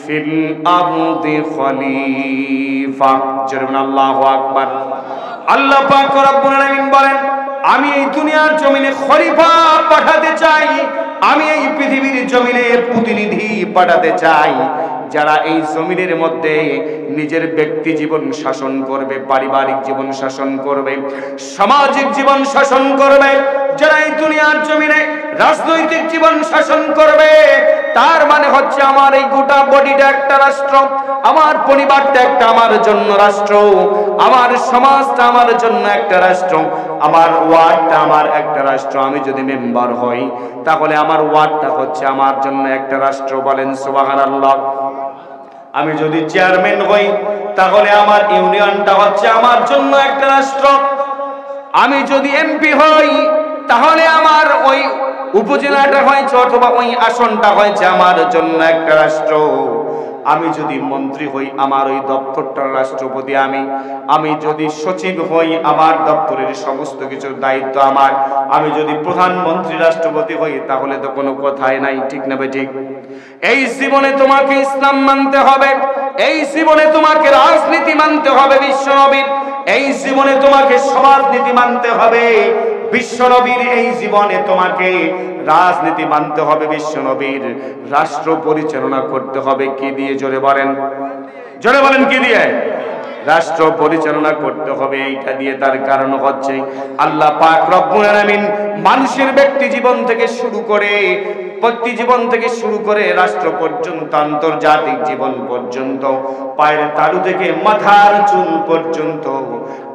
ফিল আরদি খলিফা। জোরে আল্লাহু আকবার। আল্লাহ পাক রব্বুল আলামিন বলেন, আমি এই দুনিয়ার জমিনে খলিফা পাঠাতে চাই, আমি এই পৃথিবীর জমিনে প্রতিনিধি পাঠাতে চাই, যারা এই জমিনের মধ্যে নিজের ব্যক্তি জীবন শাসন করবে, পারিবারিক জীবন শাসন করবে, সামাজিক জীবন শাসন করবে, যারা এই দুনিয়ার জমিনে রাজনৈতিক জীবন শাসন করবে। তার মানে হচ্ছে আমার এই গোটা বডিটা একটা রাষ্ট্র, আমার পরিবারটা একটা আমার জন্য রাষ্ট্র, আমার সমাজটা আমার জন্য একটা রাষ্ট্র, আমার ওয়ার্ডটা আমার একটা রাষ্ট্র। আমি যদি মেম্বার হই তাহলে আমার ওয়ার্ডটা হচ্ছে আমার জন্য একটা রাষ্ট্র। বলেন সুবহানাল্লাহ। আমি যদি চেয়ারম্যান হই তাহলে আমার ইউনিয়নটা হচ্ছে আমার জন্য একটা রাষ্ট্র। আমি যদি এমপি হই তাহলে আমার ওই উপজেলাটা হয়েছে অথবা ওই আসনটা হয়েছে আমার জন্য একটা রাষ্ট্র। আমি যদি মন্ত্রী হই আমার ওই দপ্তরটার রাষ্ট্রপতি আমি যদি সচিব হই আমার দপ্তরের সমস্ত কিছুর দায়িত্ব আমার। আমি যদি প্রধানমন্ত্রী রাষ্ট্রপতি হই তাহলে তো কোনো কথাই নাই, ঠিক না ভাই? ঠিক। এই জীবনে তোমাকে ইসলাম মানতে হবে, এই জীবনে তোমাকে রাজনীতি মানতে হবে বিশ্বনবীর, এই জীবনে তোমাকে সমাজনীতি মানতে হবে বিশ্বনবীর, এই জীবনে তোমাকে রাজনীতি মানতে হবে বিশ্বনবীর, রাষ্ট্র পরিচালনা করতে হবে কি দিয়ে? জোরে বলেন, জোরে বলেন, কি দিয়ে? রাষ্ট্র পরিচালনা করতে হবে এইটা দিয়ে। তার কারণ হচ্ছে আল্লাহ পাক রব্বুল আলামিন মানুষের ব্যক্তি জীবন থেকে শুরু করে, ব্যক্তি জীবন থেকে শুরু করে রাষ্ট্র পর্যন্ত, আন্তর্জাতিক জীবন পর্যন্ত, পায়ের তালু থেকে মাথার চুল পর্যন্ত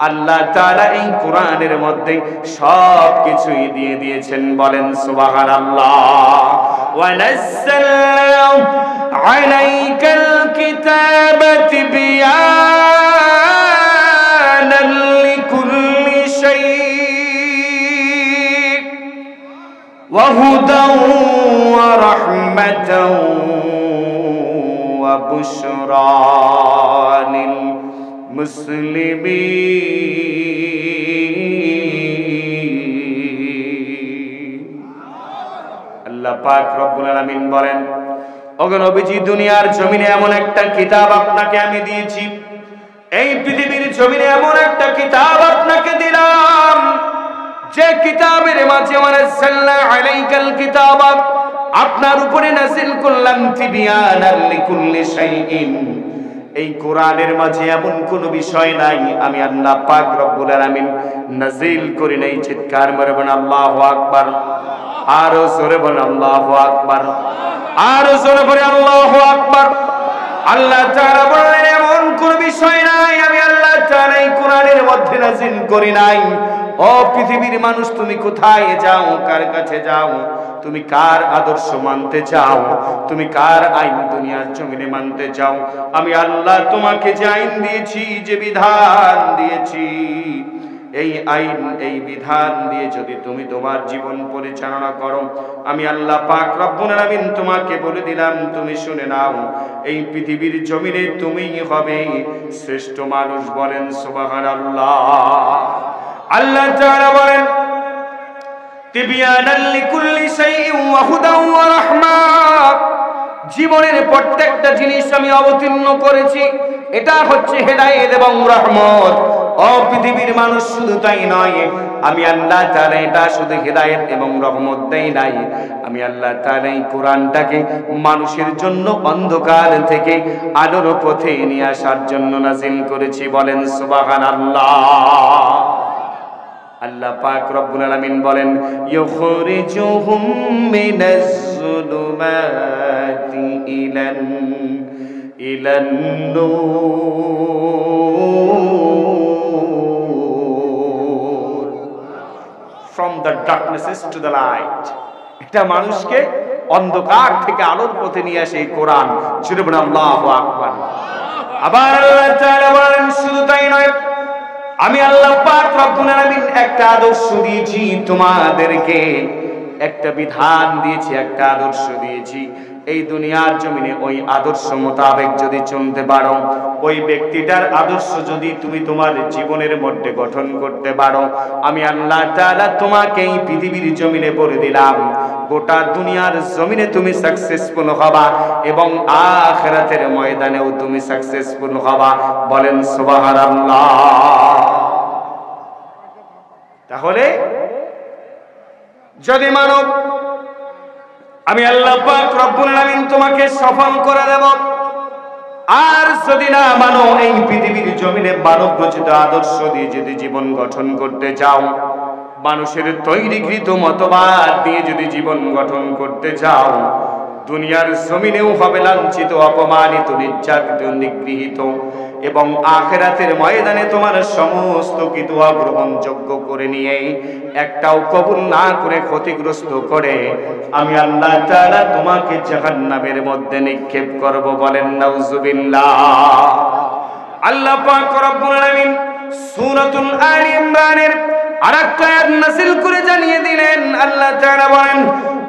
আল্লাহ তাআলা এই কোরআনের মধ্যে সব কিছুই দিয়ে দিয়েছেন। বলেন সুবহানাল্লাহ। ওয়া নাযালনা আলাইকাল কিতাবা তিবয়ানান লিকুল্লি শাইইন ওয়া হুদান ওয়া রাহমাতান ওয়া বুশরা লিল মুসলিমিন। আল্লাহ পাক রব্বুল আলামিন বলেন, ওগো নবীজি, দুনিয়ার জমিনে এমন একটা কিতাব আপনাকে আমি দিয়েছি, এই পৃথিবীর জমিনে এমন একটা কিতাব আপনাকে দিলাম, যে কিতাবের মাঝে ওয়ানাযালনা আলাইকাল কিতাব, আপনার উপরে নাযিল করলাম তিবয়ানাল লিকুল্লি শাইইন, এই কোরআনের মাঝে এমন কোন বিষয় নাই আমি আল্লাহ পাক রব্বুল আলামিন নাযিল করি নাই। চিৎকার মেরে বলেন আল্লাহু আকবার, আরো জোরে বলেন আল্লাহু আকবার, আরো জোরে বলেন আল্লাহু আকবার। আল্লাহ তাআলা বলেন এমন কোন বিষয় নাই আমি আল্লাহ তাআলা এই কোরআনের মধ্যে নাযিল করি নাই। ও পৃথিবীর মানুষ, তুমি কোথায় যাও, কার কাছে যাও, তুমি কার আদর্শ মানতে চাও, তুমি কার আইন দুনিয়ার জমিনে মানতে চাও? আমি আল্লাহ তোমাকে যে আইন দিয়েছি, যে বিধান দিয়েছি, এই আইন, এই বিধান দিয়ে যদি তুমি তোমার জীবন পরিচালনা করো, আমি আল্লাহ পাক রব্বুল আলামিন তোমাকে বলে দিলাম, তুমি শুনে নাও, এই পৃথিবীর জমিনে তুমিই হবে শ্রেষ্ঠ মানুষ। বলেন সুবহানাল্লাহ। আল্লাহ তাআলা বলেন তিবয়ানাল লিকুল্লি শাইইন ওয়া হুদান ওয়া রাহমা, জীবনের প্রত্যেকটা জিনিস আমি অবতীর্ণ করেছি, এটা হচ্ছে হেদায়েত এবং রহমত। ও পৃথিবীর মানুষ, শুধু তাই নয়, আমি আল্লাহ তাআলা এটা শুধু হেদায়েত এবং রহমত দেই নাই, আমি আল্লাহ তাআলা এই কোরআনটাকে মানুষের জন্য অন্ধকার থেকে আলোর পথে নিয়ে আসার জন্য নাযিল করেছি। বলেন সুবহানাল্লাহ। আল্লাহ পাক রব্বুল আলামিন বলেন ইউখরিজুহুম মিনাজ যুলুমাতি ইলান নূর, from the darknesses to the light। এটা মানুষকে অন্ধকার থেকে আলোর পথে নিয়ে আসে এই কোরআন। জোরে বলেন আল্লাহু আকবার। আবার আল্লাহ তাআলা বলেন শুধু তাই নয়, আমি আল্লাহ পাক রব্বুল আলামিন একটা আদর্শ দিয়েছি তোমাদেরকে, একটা বিধান দিয়েছি, একটা আদর্শ দিয়েছি। এই দুনিয়ার জমিনে ওই আদর্শ মোতাবেক যদি চলতে পারো, ওই ব্যক্তিটার আদর্শ যদি তুমি তোমার জীবনের মধ্যে গঠন করতে পারো, আমি আল্লাহ তাআলা তোমাকে এই পৃথিবীর জমিনে বলে দিলাম, গোটা দুনিয়ার জমিনে তুমি সাকসেসফুল হবা এবং আখিরাতের ময়দানেও তুমি সাকসেসফুল হবা। বলেন সুবহানাল্লাহ। তাহলে যদি মানব, আমি আল্লাহ পাক রব্বুল আলামিন তোমাকে সফল করে দেব, আর যদি না মানো, এই পৃথিবীর জমিনে মানব রচিত আদর্শ দিয়ে যদি জীবন গঠন করতে চাও, মানুষের তৈরিকৃত মতবাদ দিয়ে যদি জীবন গঠন করতে চাও, দুনিয়ার জমিনেও হবে লাঞ্ছিত, অপমানিত, নির্যাতিত, নিগৃহীত, এবং আখিরাতের ময়দানে তোমার সমস্ত কিছু গ্রহণযোগ্য করে নিয়ে একটাও কবুল না করে ক্ষতিগ্রস্ত করে আমি আল্লাহ তাআলা তোমাকে জাহান্নামের মধ্যে নিক্ষেপ করব। বলেন নাউজুবিল্লাহ। আল্লাহ পাক রব্বুল আলামিন সূরাতুল আলি ইমরানের আরেকটা আয়াত নাযিল করে জানিয়ে দিলেন, আল্লাহ তাআলা বলেন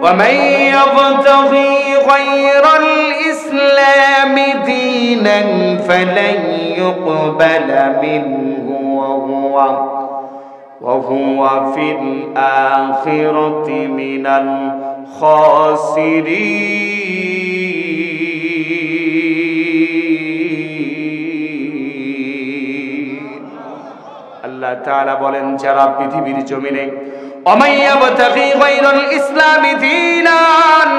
وَمَن يَبْتَغِي غَيْرَ الْإِسْلَامِ دِينًا فَلَن يُقْبَلَ مِنْهُ وَهُوَ فِي الْآخِرَةِ مِنَ الْخَاسِرِينَ। তাআলা বলেন যারা পৃথিবীর জমিনে অমাইয়াবতাগি গায়রাল ইসলামি দীনান,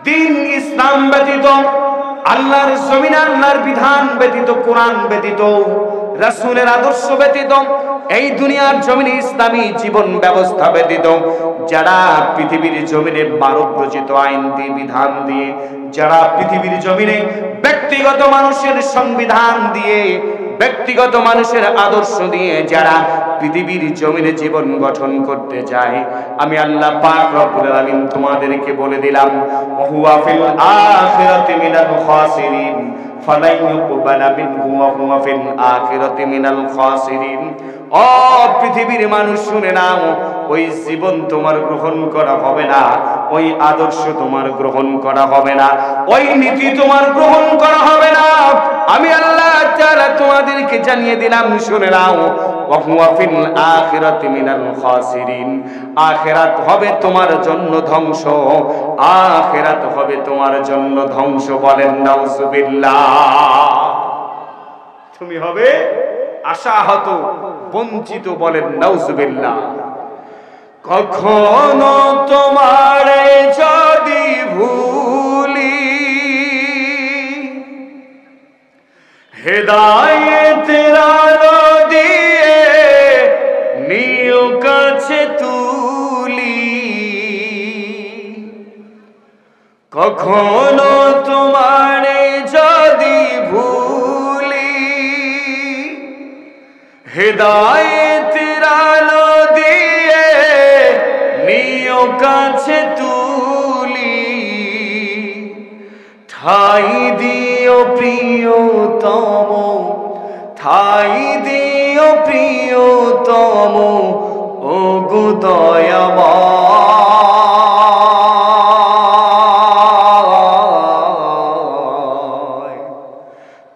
দিন ইসলাম ব্যতীত, আল্লাহর জমিন আল্লাহর বিধান ব্যতীত, কোরআন ব্যতীত, রাসূলের আদর্শ ব্যতীত, এই দুনিয়ার জমিনে ইসলামী জীবন ব্যবস্থা ব্যতীত যারা পৃথিবীর জমিনে মানব রচিত আইন দিয়ে বিধান দিয়ে, যারা পৃথিবীর জমিনে ব্যক্তিগত মানুষের সংবিধান দিয়ে, ব্যক্তিগত মানুষের আদর্শ দিয়ে যারা পৃথিবীর জমিনে জীবন গঠন করতে যায়, আমি আল্লাহ পাক রব্বুল আলামিন তোমাদেরকে বলে দিলাম হুয়া ফিল আখিরাতি মিনাল খাসিরিন ফালাই ইউকবালা মিনহু ওয়া হুয়া ফিল আখিরাতি মিনাল খাসিরিন। ও পৃথিবীর মানুষ শুনে নাও, ওই জীবন তোমার গ্রহণ করা হবে না, ওই আদর্শ তোমার গ্রহণ করা হবে না, ওই নীতি তোমার গ্রহণ করা হবে না। আমি আল্লাহ তাআলা তোমাদেরকে জানিয়ে দিলাম, শুনে নাও ওয়া হুয়া ফিল আখিরাতি মিনাল খাসিরিন। আখিরাত হবে তোমার জন্য ধ্বংস, আখিরাত হবে তোমার জন্য ধ্বংস। বলেন নাউজুবিল্লাহ। তুমি হবে আশাহত, বঞ্চিত। বলেন নাউজুবিল্লাহ। কখনো তোমারে যদি ভুলি, হেদায়েতের আলো দিয়ে নিও কাছে তুলি, কখনো তোমারে যদি ভুলি, হেদায়েতের আলো দিয়ে নিও কাছে তুলি, ঠাই দিও প্রিয়তম, ঠাই দিও প্রিয়তম, ও গো দয়াময়,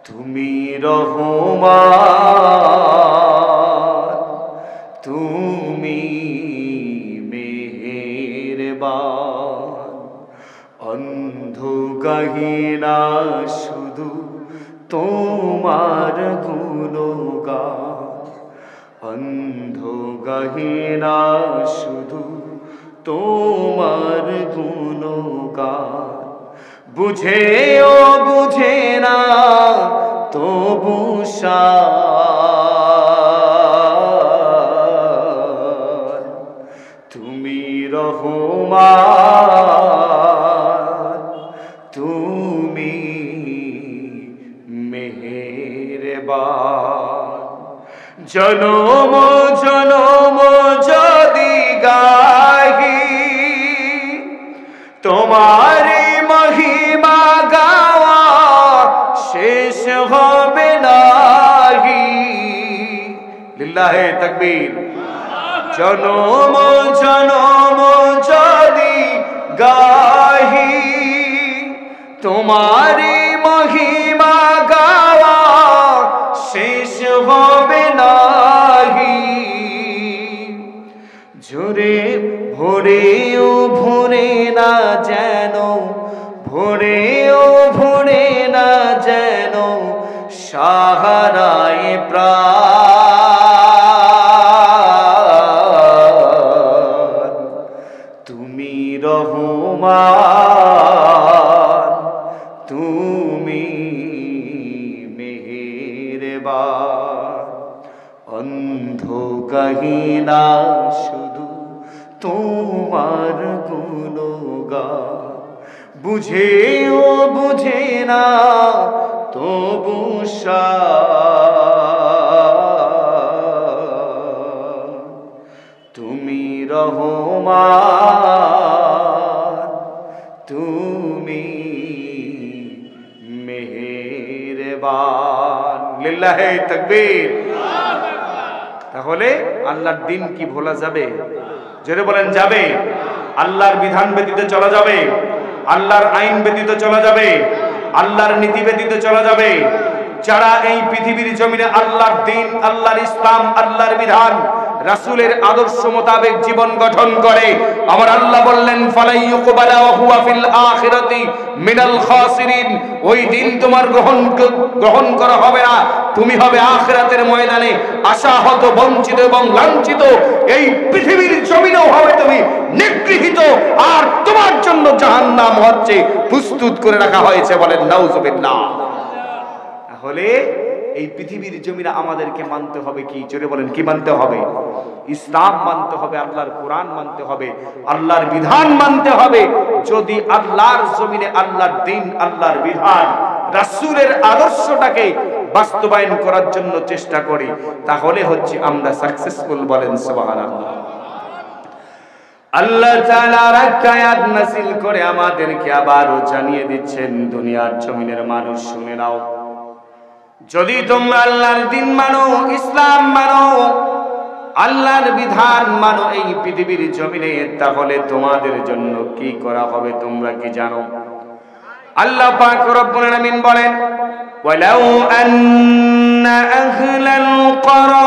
তুমি রহমান, তুমি মেহেরবান। অন্ধ গাহিনা শুধু তোমার গুণগান, অন্ধ গাহিনা শুধু তোমার গুণগান। বুঝেও বুঝে না তবু শান, তুমি রহমান, তুমি মেহেরবান। জনম জনম যদি গাহি তোমারি মহিমা, গাওয়া শেষ হবে নাহি। লিল্লাহে তাকবীর। জনম জনম যদি গাহি তোমারি মহিমা, গাওয়া শেষ হবে নাহি। ঝরে ভোরেও ভোরে না যেন, ভোরেও ভোরে না যেন সাহারায় প্রাণ। তুমি রহমান, তুমি মেহেরবান। অন্ধ গাহিনা শুধু তোমার গুণগান, বুঝেও বুঝে না তবু শান। তুমি রহমান, তুমি মেহেরবান। লিল্লাহে তাকবীর। তাহলে আল্লাহর দিন কি ভোলা যাবে? জোরে বলেন যাবে। আল্লাহর বিধান ব্যতীত চলা যাবে, আল্লাহর আইন ব্যতীত চলা যাবে, আল্লাহর নীতি ব্যতীত চলা যাবে। যারা এই পৃথিবীর জমিনে আল্লাহর দিন, আল্লাহর ইসলাম, আল্লাহর বিধান, রাসূলের আদর্শ মোতাবেক জীবন গঠন করে, আমার আল্লাহ বললেন ফালাইয়ুকবালা ওয়া হুয়া ফিল আখিরাতি মিনাল খাসিরিন, ওই দিন তোমার গ্রহণ করা হবে না, তুমি হবে আখিরাতের ময়দানে আশাহত, বঞ্চিত এবং লাঞ্ছিত। এই পৃথিবীর জমিনেও হবে তুমি নিগৃহীত, আর তোমার জন্য জাহান্নাম হচ্ছে প্রস্তুত করে রাখা হয়েছে। বলেন নাউজুবিল্লাহ। তাহলে এই পৃথিবীর জমিনে আমাদেরকে মানতে হবে কি? জোরে বলেন, কি মানতে হবে? ইসলাম মানতে হবে, আল্লাহর কোরআন মানতে হবে, আল্লাহর বিধান মানতে হবে। যদি আল্লাহর জমিনে আল্লাহর দ্বীন, আল্লাহর বিধান, রাসূলের আদর্শটাকে বাস্তবায়ন করার জন্য চেষ্টা করি, তাহলে হচ্ছে আমরা সাকসেসফুল। বলেন সুবহানাল্লাহ। আল্লাহ তাআলা আরেকটা আয়াত নাযিল করে আমাদেরকে আবারও জানিয়ে দিচ্ছেন, দুনিয়ার জমিনের মানুষ শুনে নাও, যদি তোমরা আল্লাহর দ্বীন মানো, ইসলাম মানো, আল্লাহর বিধান মানো এই পৃথিবীর জমিনে, তাহলে তোমাদের জন্য কি করা হবে তোমরা কি জানো? আল্লাহ পাক রব্বুল আলামিন বলেন, ওয়ালাউ আন্না আহলাল ক্বরা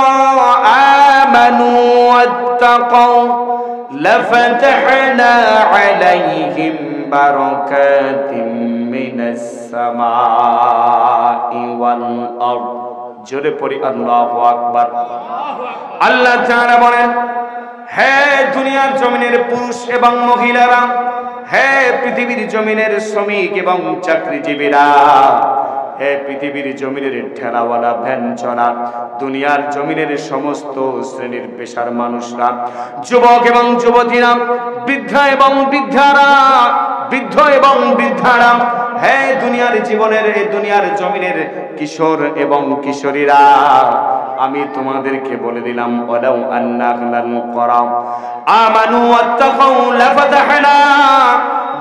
আমানু ওয়াত্তাকাউ লাফাতাহনা আলাইহিম বারাকাতিম মিনাস সামাই ওয়াল আরদ। জোরে পড়ি আল্লাহু আকবার। আল্লাহ তাআলা বলেন, হে দুনিয়ার জমিনের পুরুষ এবং মহিলারা, হে পৃথিবীর জমিনের শ্রমিক এবং চাকরিজীবীরা, হে পৃথিবীর জমিনের ঠেলাওয়ালা, ভ্যান চলা, দুনিয়ার জমিনের সমস্ত শ্রেণীর পেশার মানুষরা, যুবক এবং যুবতীরা, বৃদ্ধা এবং বৃদ্ধারা, বৃদ্ধ এবং বৃদ্ধারা, হে দুনিয়ার জীবনের, এই দুনিয়ার জমিনের কিশোর এবং কিশোরীরা, আমি তোমাদেরকে বলে দিলাম, ওয়ালাউ আন্না আহলাল ক্বরা আমানু ওয়াত্তাকাউ লাফাতাহনা,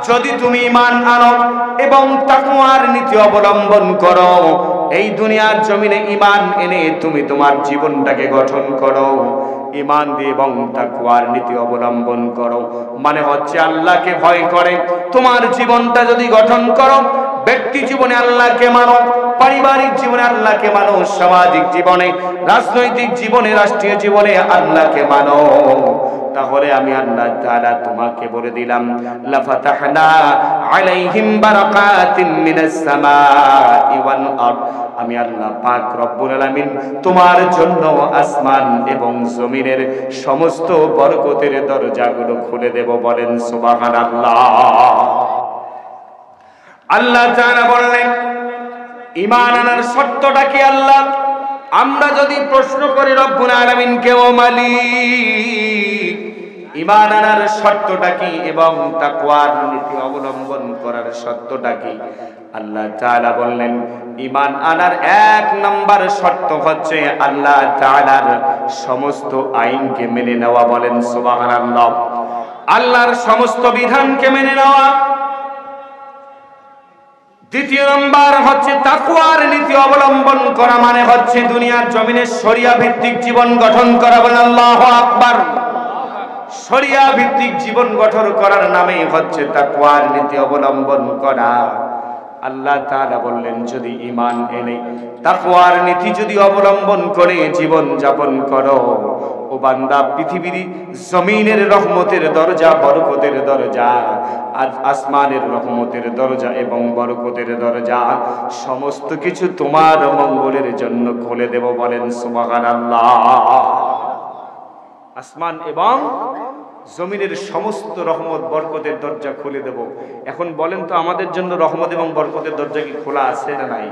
যদি তুমি ঈমান আনো এবং তাকওয়ার নীতি অবলম্বন করো, এই দুনিয়ার জমিনে ঈমান এনে তুমি তোমার জীবনটাকে গঠন করো, ঈমান দিয়ে এবং তাকওয়ার নীতি অবলম্বন করো, মানে হচ্ছে আল্লাহকে ভয় করে তোমার জীবনটা যদি গঠন করো, ব্যক্তি জীবনে আল্লাহকে মানো, পারিবারিক জীবনে আল্লাহকে মানো, সামাজিক জীবনে, রাজনৈতিক জীবনে, রাষ্ট্রীয় জীবনে আল্লাহকে মানো, তাহলে আমি আল্লাহ তাআলা তোমাকে বলে দিলাম, লাফাতাহনা আলাইহিম বারাকাতিন মিনাস সামাই ওয়াল আরদ, আমি আল্লাহ পাক রব্বুল আলামিন তোমার জন্য আসমান এবং জমিনের সমস্ত বরকতের দরজাগুলো খুলে দেব। বলেন সুবহানাল্লাহ। আল্লাহ তাআলা বললেন, ঈমান আনার শর্তটা কি? আল্লাহ, আমরা যদি প্রশ্ন করি রব্বুল আলামিনকে, ও মালিক, ঈমান আনার শর্তটা কি এবং তাকওয়ার নীতি অবলম্বন করার শর্তটা কি? আল্লাহ তাআলা বললেন, ঈমান আনার এক নাম্বার শর্ত হচ্ছে আল্লাহ তাআলার সমস্ত আইনকে মেনে নেওয়া। বলেন সুবহানাল্লাহ। আল্লাহর সমস্ত বিধানকে মেনে নেওয়া। দ্বিতীয় নাম্বার হচ্ছে তাকওয়ার নীতি অবলম্বন করা, মানে হচ্ছে দুনিয়ার জমিনে শরিয়া ভিত্তিক জীবন গঠন করা। বলেন আল্লাহু আকবার। শরিয়া ভিত্তিক জীবন গঠন করার নামে হচ্ছে তাকওয়ার নীতি অবলম্বন করা। আল্লাহ তাআলা বললেন, যদি ঈমান এনে তাকওয়ার নীতি যদি অবলম্বন করে জীবন যাপন করো, ও বান্দা, পৃথিবীর জমিনের রহমতের দরজা, বরকতের দরজা, আর আসমানের রহমতের দরজা এবং বরকতের দরজা, সমস্ত কিছু তোমার মঙ্গলের জন্য খুলে দেব। বলেন সুবহানাল্লাহ। আসমান এবং জমিনের সমস্ত রহমত বরকতের দরজা খুলে দেব। এখন বলেন তো, আমাদের জন্য রহমত এবং বরকতের দরজা কি খোলা আছে না নাই?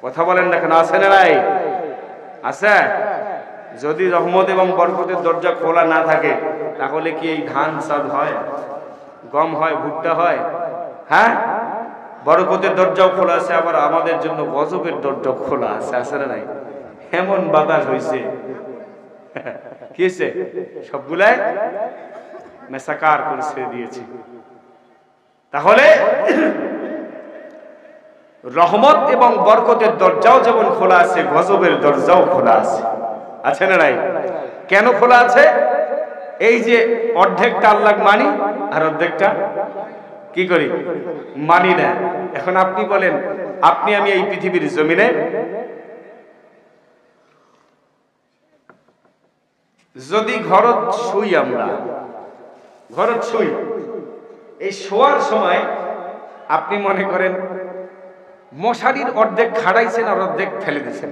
কথা বলেন না কেন? আছে না নাই? আছে। যদি রহমত এবং বরকতের দরজা খোলা না থাকে, তাহলে কি এই ধান চাল হয়, গম হয়, ভুট্টা হয়? হ্যাঁ, বরকতের দরজাও খোলা আছে, আবার আমাদের জন্য গজবের দরজাও খোলা আছে। আছে না নাই? এমন বাতাস হয়েছে, কি হয়েছে, সবগুলাই মেসাকার করে ছেড়ে দিয়েছে। তাহলে রহমত এবং বরকতের দরজাও যেমন খোলা আছে, গজবের দরজাও খোলা আছে। আছে না নাই? কেন খোলা আছে? এই যে অর্ধেকটা আল্লাহ মানি আর অর্ধেকটা কি করি? মানি না। এখন আপনি বলেন, আপনি আমি এই পৃথিবীর জমিনে যদি ঘরত শুই, আমরা ঘরত শুই, এই শোয়ার সময় আপনি মনে করেন মশারির অর্ধেক খাড়াইছেন আর অর্ধেক ফেলে দিচ্ছেন,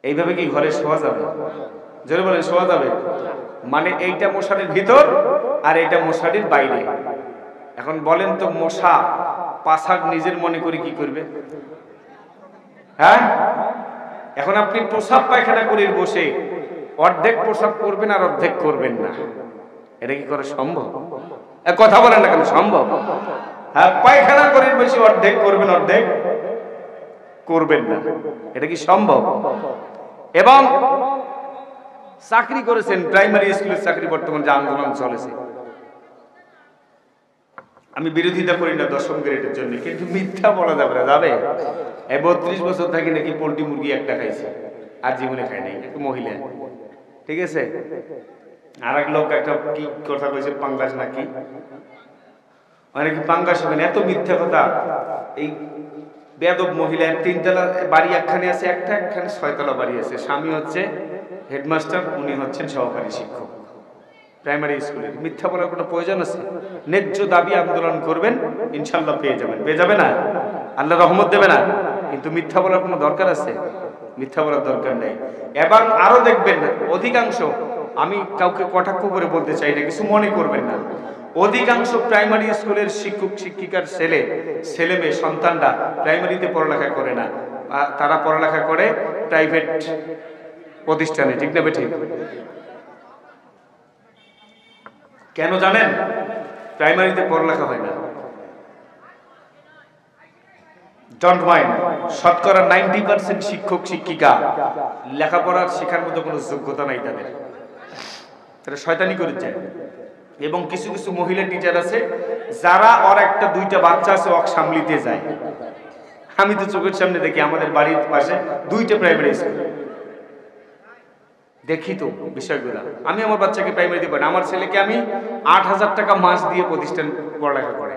এইভাবে কি ঘরে শোয়া যাবে? জোরে বলেন, শোয়া যাবে? মানে এইটা মশারির ভিতর আর এইটা মশারির বাইরে। এখন বলেন তো, মশা পাছাক নিজের মনে করে কি করবে? হ্যাঁ, এখন আপনি প্রসাব পায়খানা করে বসে অর্ধেক প্রসাব করবেন আর অর্ধেক করবেন না, এটা কি করে সম্ভব? কথা বলেন না কেন, সম্ভব? হ্যাঁ, পায়খানা করে বসে অর্ধেক করবেন অর্ধেক করবেন না, এটা কি সম্ভব? এবং চাকরি করেছেন, প্রাইমারি স্কুলের চাকরি, বর্তমান যে আন্দোলন চলেছে, আমি বিরোধিতা করি না 10ম গ্রেডের জন্য, কিন্তু মিথ্যা বলা যাবে না। যাবে? এই 32 বছর থাকি নাকি পোল্ট্রি মুরগি একটা খাইছে, আর জীবনে খায় নাই, একটা মহিলা, ঠিক আছে? আর এক লোক একটা কি কথা কইছে, পাঙ্গাস নাকি, মানে কি পাঙ্গাস হবে না? এত মিথ্যা কথা। এই বেয়াদব মহিলা, 3তলা বাড়ি একখানে আছে, একখানে 6তলা বাড়ি আছে, স্বামী হচ্ছে হেডমাস্টার, উনি হচ্ছেন সহকারী শিক্ষক প্রাইমারি স্কুলের। মিথ্যা বলার কোনো প্রয়োজন আছে? ন্যায্য দাবি আন্দোলন করবেন, ইনশাল্লাহ পেয়ে যাবেন। পেয়ে যাবে না? আল্লাহ রহমত দেবে না? কিন্তু মিথ্যা বলার কোনো দরকার আছে? মিথ্যা বলার দরকার নেই। এবং আরো দেখবেন, অধিকাংশ, আমি কাউকে কটাক্ষ করে বলতে চাই না, কিছু মনে করবেন না, অধিকাংশ প্রাইমারি স্কুলের শিক্ষক শিক্ষিকার ছেলে মেয়ে সন্তানরা প্রাইমারিতে পড়ালেখা করে না, তারা পড়ালেখা করে প্রাইভেট প্রতিষ্ঠানে, ঠিক না বেঠিক? কেন জানেন? প্রাইমারিতে পড়ালেখা হয় না। ডোন্ট মাইন্ড, শতকরা 90% শিক্ষক শিক্ষিকা লেখাপড়া শেখার মতো কোনো যোগ্যতা নাই তাদের, তারা শয়তানি করে যায়। এবং কিছু কিছু মহিলা টিচার আছে যারা ওর একটা 2টা বাচ্চা আছে, ওক সামলিতে যায়। আমি তো চোখের সামনে দেখি, আমাদের বাড়ির পাশে 2টা প্রাইমারি স্কুল, দেখি তো বিষয়গুলো। আমি আমার বাচ্চাকে প্রাইমারিতে পড়াই, আমার ছেলেকে আমি 8,000 টাকা মাস দিয়ে প্রতিষ্ঠান পড়ালেখা করে,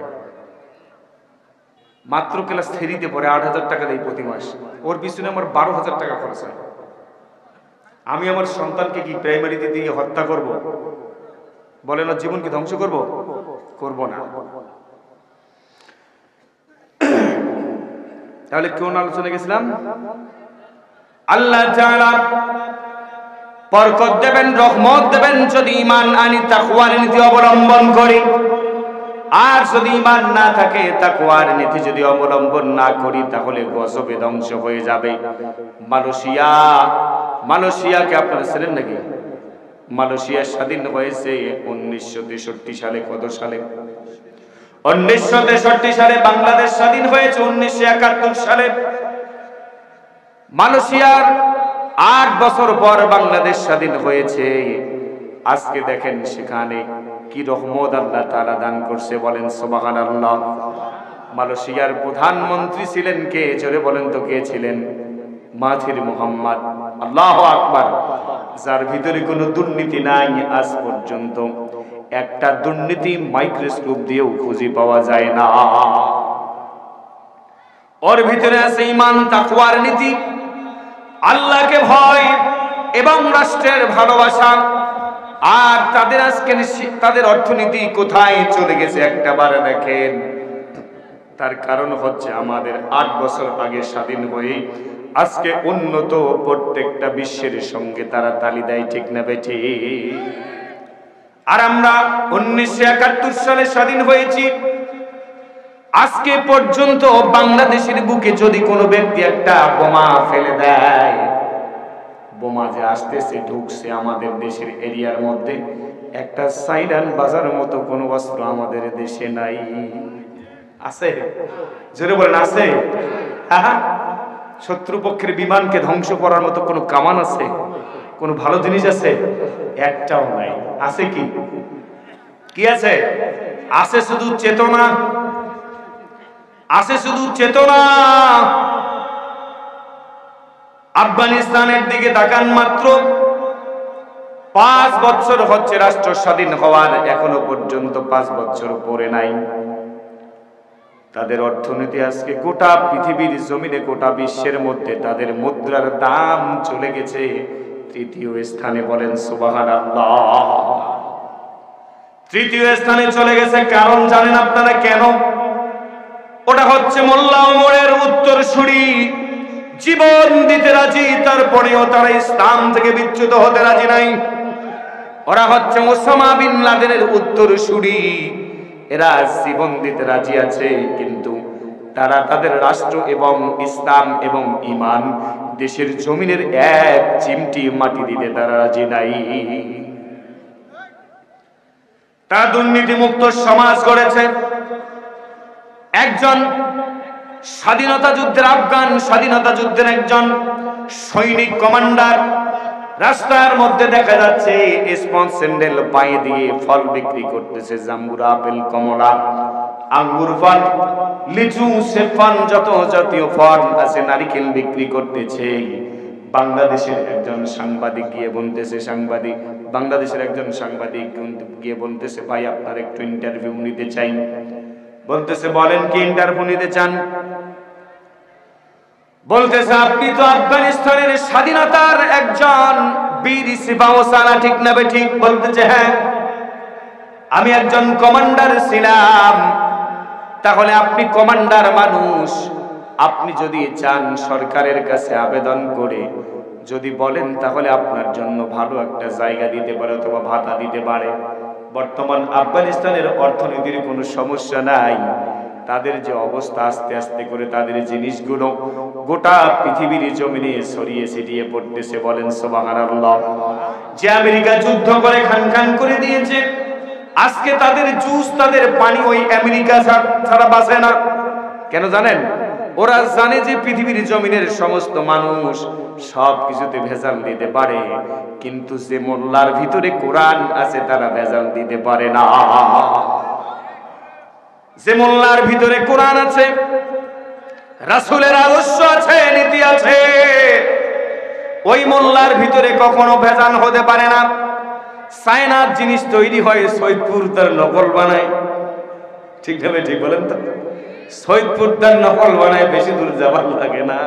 মাত্র ক্লাস 3-তে পড়ে 8,000 টাকা দেই প্রতি মাস। ওর পিছনে আমার 12,000 টাকা খরচ হয়। আমি আমার সন্তানকে কি প্রাইমারিতে দিয়ে হত্যা করব? বলেন, ওর জীবন কি ধ্বংস করব? করব না। তাহলে কোন আলোচনা গেছিলাম? আল্লাহ তাআলা বরকত দেবেন, রহমত দেবেন যদি ঈমান আনি, তাকওয়ার নীতি অবলম্বন করি। আর যদি ঈমান না থাকে, তাকওয়ার নীতি যদি অবলম্বন না করি, তাহলে গজবে ধ্বংস হয়ে যাবে। মালয়েশিয়াকে আপনারা ছিলেন নাকি? মালয়েশিয়া স্বাধীন হয়েছে 1963 সালে। কত সালে? 1963 সালে। বাংলাদেশ স্বাধীন হয়েছে 1971 সালে। মালয়েশিয়ার 8 বছর পর বাংলাদেশ স্বাধীন হয়েছে। আজকে দেখেন সেখানে কি রহমত আল্লাহ তাআলা দান করছে, বলেন সুবহানাল্লাহ। মালয়েশিয়ার প্রধানমন্ত্রী ছিলেন কে? জোরে বলেন তো, কে ছিলেন? Mahathir Mohamad. আল্লাহু আকবার। যার ভিতরে কোনো দুর্নীতি নাই, আজ পর্যন্ত একটা দুর্নীতি মাইক্রোস্কোপ দিয়েও খুঁজে পাওয়া যায় না। ওর ভিতরে আছে ঈমান, তাকওয়ার নীতি, আল্লাহকে ভয় এবং রাষ্ট্রের ভালোবাসা। আর তাদের আজকে তাদের অর্থনীতি কোথায় চলে গেছে একটাবার দেখেন। তার কারণ হচ্ছে আমাদের 8 বছর আগে স্বাধীন হয়ে আজকে উন্নত প্রত্যেকটা বিশ্বের সঙ্গে তারা তালি দেয়, ঠিক না বেঠি? আর আমরা 1971 সালে স্বাধীন হয়েছি। আজকে পর্যন্ত বাংলাদেশের বুকে যদি কোনো ব্যক্তি একটা বোমা ফেলে দেয়, বোমা যে আসতেছে, ঢুকছে আমাদের দেশের এরিয়ার মধ্যে, একটা সাইরান বাজার মতো কোনো অস্ত্র আমাদের দেশে নাই। আছে? জোরে বলেন, আছে? হ্যাঁ, শত্রুপক্ষের বিমানকে ধ্বংস করার মতো কোনো কামান আছে? কোনো ভালো জিনিস আছে? একটাও নাই। আছে কি? কি আছে? আছে শুধু চেতনা। আছে শুধু চেতনা। আফগানিস্তানের দিকে তাকান, মাত্র 5 বছর হচ্ছে রাষ্ট্র স্বাধীন হওয়ার, এখনো পর্যন্ত 5 বছর পরে নাই। তাদের অর্থনীতি আজকে গোটা পৃথিবীর জমিনে, গোটা বিশ্বের মধ্যে তাদের মুদ্রার দাম চলে গেছে তৃতীয় স্থানে, বলেন সুবহানাল্লাহ। তৃতীয় স্থানে চলে গেছে, কারণ জানেন আপনারা কেন? ওটা হচ্ছে মোল্লা ওমরের উত্তরসূরি, জীবন দিতে রাজি, তারপরেও তারা ইসলাম থেকে বিচ্যুত হতে রাজি নাই। ওরা হচ্ছে ওসামা বিন লাদেনের উত্তরসূরি, এরা জীবন দিতে রাজি আছে, কিন্তু তারা তাদের রাষ্ট্র এবং ইসলাম এবং ঈমান, দেশের জমিনের এক চিমটি মাটি দিতে তারা রাজি নাই। তারা দুর্নীতিমুক্ত সমাজ গড়েছে। একজন স্বাধীনতা যুদ্ধের, আফগান স্বাধীনতা যুদ্ধের একজন সৈনিক কমান্ডার, রাস্তার মধ্যে দেখা যাচ্ছে স্পঞ্জ স্যান্ডেল পায়ে দিয়ে ফল বিক্রি করতেছে, জাম্বুরা, আপেল, কমলা, আঙ্গুর ফল, লিচু, সেফান, যত জাতীয় ফল আছে, নারিকেল বিক্রি করতেছে। বাংলাদেশের একজন সাংবাদিক গিয়ে বলতেছে, বাংলাদেশের একজন সাংবাদিক গিয়ে বলতেছে, ভাই আপনার একটু ইন্টারভিউ নিতে চাই। বলতেছে, বলেন কি ইন্টারভিউ নিতে চান? বলতেছে, আপনি তো আফগানিস্তানের স্বাধীনতার একজন বীর সিপাহসালা, ঠিক না ঠিক? বলতেছে, হ্যাঁ, আমি একজন কমান্ডার ছিলাম। তাহলে আপনি কমান্ডার মানুষ, আপনি যদি চান সরকারের কাছে আবেদন করে যদি বলেন, তাহলে আপনার জন্য ভালো একটা জায়গা দিতে পারে অথবা ভাতা দিতে পারে। বর্তমান আফগানিস্তানের অর্থনীতির কোনো সমস্যা নাই, তাদের যে অবস্থা, আস্তে আস্তে করে তাদের জিনিসগুলো গোটা পৃথিবীর জমিনে ছড়িয়ে ছিটিয়ে পড়তেছে, বলেন সুবহানাল্লাহ। যে আমেরিকা যুদ্ধ করে খান খান করে দিয়েছে, আজকে তাদের জুস, তাদের পানি ওই আমেরিকা ছাড়া বাঁচে না। কেন জানেন? ওরা জানে যে পৃথিবীর জমিনের সমস্ত মানুষ সব কিছুতে ভেজাল দিতে পারে, কিন্তু যে মোল্লার ভিতরে কোরআন আছে তারা ভেজাল দিতে পারে না। যে মোল্লার ভিতরে কোরআন আছে, রাসূলের আদর্শ আছে, নীতি আছে, ওই মোল্লার ভিতরে কখনো ভেজাল হতে পারে না। চায়নার জিনিস তৈরি হয়, সৈয়দপুর তার নকল বানায়, ঠিক না? ঠিক বলেন তো? সৈয়দপুর তার নকল বানায়, বেশি দূর যাবার লাগে না।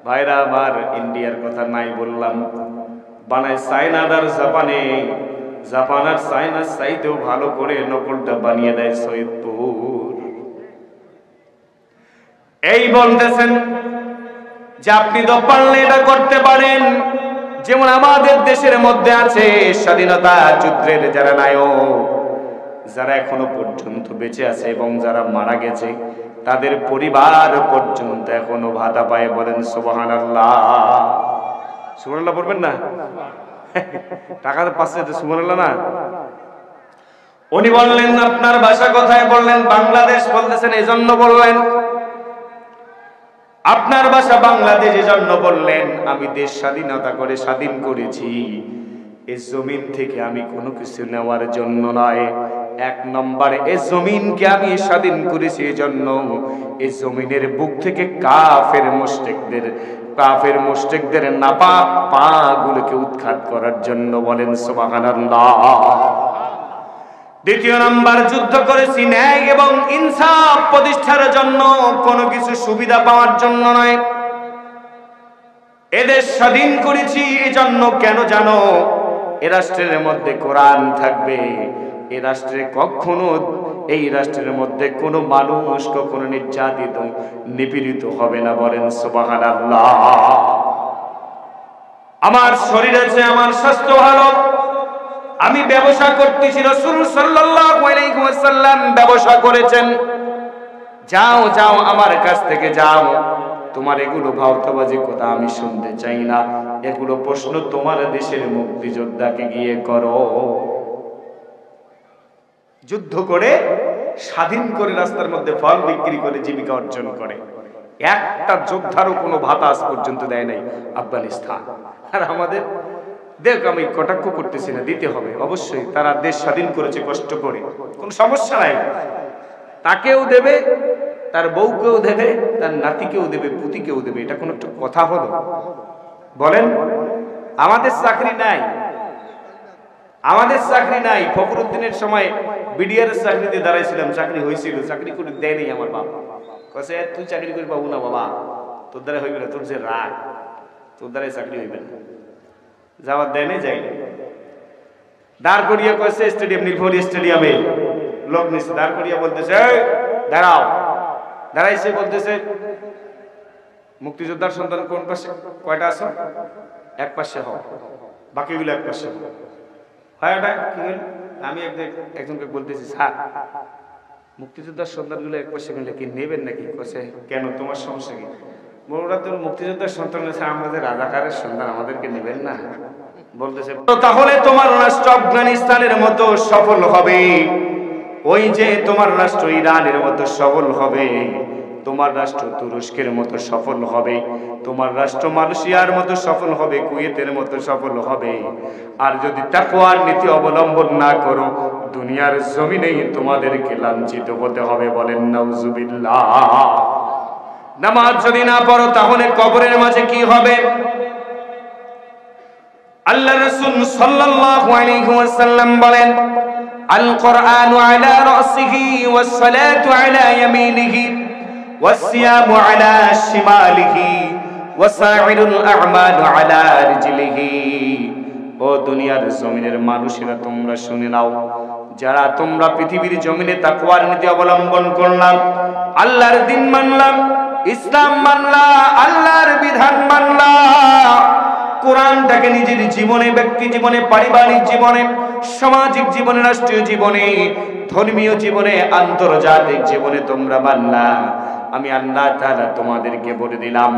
ভাইরা আমার, ইন্ডিয়ার কথা নাই বললাম, বানায় চায়না আর জাপানে, জাপান আর চায়নার চাইতেও ভালো করে নকলটা বানিয়ে দেয় সৈয়দপুর। এই বলতেছেন যে আপনি তো পারলে এটা করতে পারেন। যেমন আমাদের দেশের মধ্যে আছে স্বাধীনতা যুদ্ধের যারা নায়ক, যারা এখনো পর্যন্ত বেঁচে আছে এবং যারা মারা গেছে, তাদের পরিবার পর্যন্ত এখনো ভাতা পায়, বলেন সুবহানাল্লাহ। সুবহানাল্লাহ বলবেন না? টাকা পাচ্ছে তো সুবহানাল্লাহ না? উনি বললেন, আপনার ভাষা কথায় বললেন বাংলাদেশ, বলতেছেন এজন্য বললেন। আপনার ভাষা বাংলাদেশ, এজন্য বললেন। আমি দেশ স্বাধীনতা করে স্বাধীন করেছি, এই জমিন থেকে আমি কোনো কিছু নেওয়ার জন্য নয়। এক নম্বরে এই জমিনকে আমি স্বাধীন করেছি এজন্য, এই জমিনের বুক থেকে কাফের মুশরিকদের নাপাক পা গুলোকে উৎখাত করার জন্য, বলেন সুবহানাল্লাহ। দ্বিতীয় নাম্বার, যুদ্ধ করেছি ন্যায় এবং ইনসাফ প্রতিষ্ঠার জন্য, কোনো কিছু সুবিধা পাওয়ার জন্য নয়। এদেশ স্বাধীন করেছি এজন্য, কেন জানো? এ রাষ্ট্রের মধ্যে কোরআন থাকবে, এ রাষ্ট্রে কখনো, এই রাষ্ট্রের মধ্যে কোনো মানুষ কখনো নির্যাতিত, নিপীড়িত হবে না, বলেন সুবহানাল্লাহ। আমার শরীর আছে, আমার স্বাস্থ্য ভালো, আমি ব্যবসা করতেছি, রাসূল সাল্লাল্লাহু আলাইহি ওয়াসাল্লাম ব্যবসা করেছেন। যাও যাও, আমার কাছ থেকে যাও, তোমার এগুলো ভাওতাবাজি কথা আমি শুনতে চাই না, এগুলো প্রশ্ন তোমার দেশের মুক্তিযোদ্ধাকে গিয়ে করো। যুদ্ধ করে স্বাধীন করে রাস্তার মধ্যে ফল বিক্রি করে জীবিকা অর্জন করে, একটা যোদ্ধারও কোনো ভাতা আজ পর্যন্ত দেয় নাই আফগানিস্তান। আর আমাদের দেখ, আমি কটাক্ষ করতেছি না, দিতে হবে অবশ্যই, তারা দেশ স্বাধীন করেছে কষ্ট করে, কোনো সমস্যা নাই। তাকেও দেবে, তার বউকেও দেবে, তার নাতিকেও দেবে, পুতিকেও দেবে, এটা কোনো একটা কথা হলো? বলেন। আমাদের চাকরি নাই, আমাদের চাকরি নাই। ফখরুদ্দিনের সময় বিডিআর চাকরিতে দাঁড়াইছিলাম, চাকরি হয়েছিল, চাকরি করে দেয় নাই আমার বাবা। কাছে তুই চাকরি করে পাবো না বাবা, তোর দ্বারা হইবে না, তোর যে রাগ, তোর দ্বারাই চাকরি হইবে না। যাওয়ার দেয় নাই, যাই দাঁড় করিয়া কয়েছে স্টেডিয়াম, নীলফামারী স্টেডিয়ামে লোক নিচ্ছে, দাঁড় করিয়া বলতেছে দাঁড়াও। দাঁড়াইছে, বলতেছে মুক্তিযোদ্ধার সন্তান কোন পাশে, কয়টা আছো? এক পাশে হও, বাকিগুলো এক পাশে হয়। ওটা কি হল? আমি একজনকে বলতেছি, স্যার মুক্তিযোদ্ধার সন্তানগুলো এক পাশে গেলে কি নেবেন নাকি? কছে কেন, তোমার সমস্যা কি? ওরা তো মুক্তিযোদ্ধার সন্তান আছে, আমাদের রাজাকারের সন্তান, আমাদেরকে নেবেন না। বলতেছে তাহলে তোমার রাষ্ট্র আফগানিস্তানের মতো সফল হবে, ওই যে তোমার রাষ্ট্র ইরানের মতো সফল হবে, তোমার রাষ্ট্র তুরস্কের মতো সফল হবে, তোমার রাষ্ট্র মালয়েশিয়ার মতো সফল হবে, কুয়েতের মতো সফল হবে। আর যদি তাকওয়ার নীতি অবলম্বন না করো, দুনিয়ার জমিনেই তোমাদেরকে লাঞ্ছিত হতে হবে। বলেন নাউজুবিল্লাহ। নামাজ যদি না পড়ো তাহলে কবরের মাঝে কি হবে? আল্লাহ রাসূল সাল্লাল্লাহু আলাইহি ওয়াসাল্লাম বলেন, আল কুরআনু আলা রাসিহি ওয়াস সালাতু আলা ইয়ামিনিহি ওয়াস সিয়ামু আলা শিমালিহি ওয়া সাইরুল আ'মালু আলা রিজলিহি। ও দুনিয়ার জমিনের মানুষেরা, তোমরা শুনে নাও, যারা তোমরা পৃথিবীর জমিনে তাকওয়ার নীতি অবলম্বন করলাম, আল্লাহর দ্বীন মানলাম, ইসলাম মানলাম, আল্লাহর বিধান মানলাম, কোরআনটাকে নিজের জীবনে, ব্যক্তি জীবনে, পারিবারিক জীবনে, সামাজিক জীবনে, রাষ্ট্রীয় জীবনে, ধর্মীয় জীবনে, আন্তর্জাতিক জীবনে তোমরা মানলা, আমি আল্লাহ তাআলা তোমাদেরকে বলে দিলাম,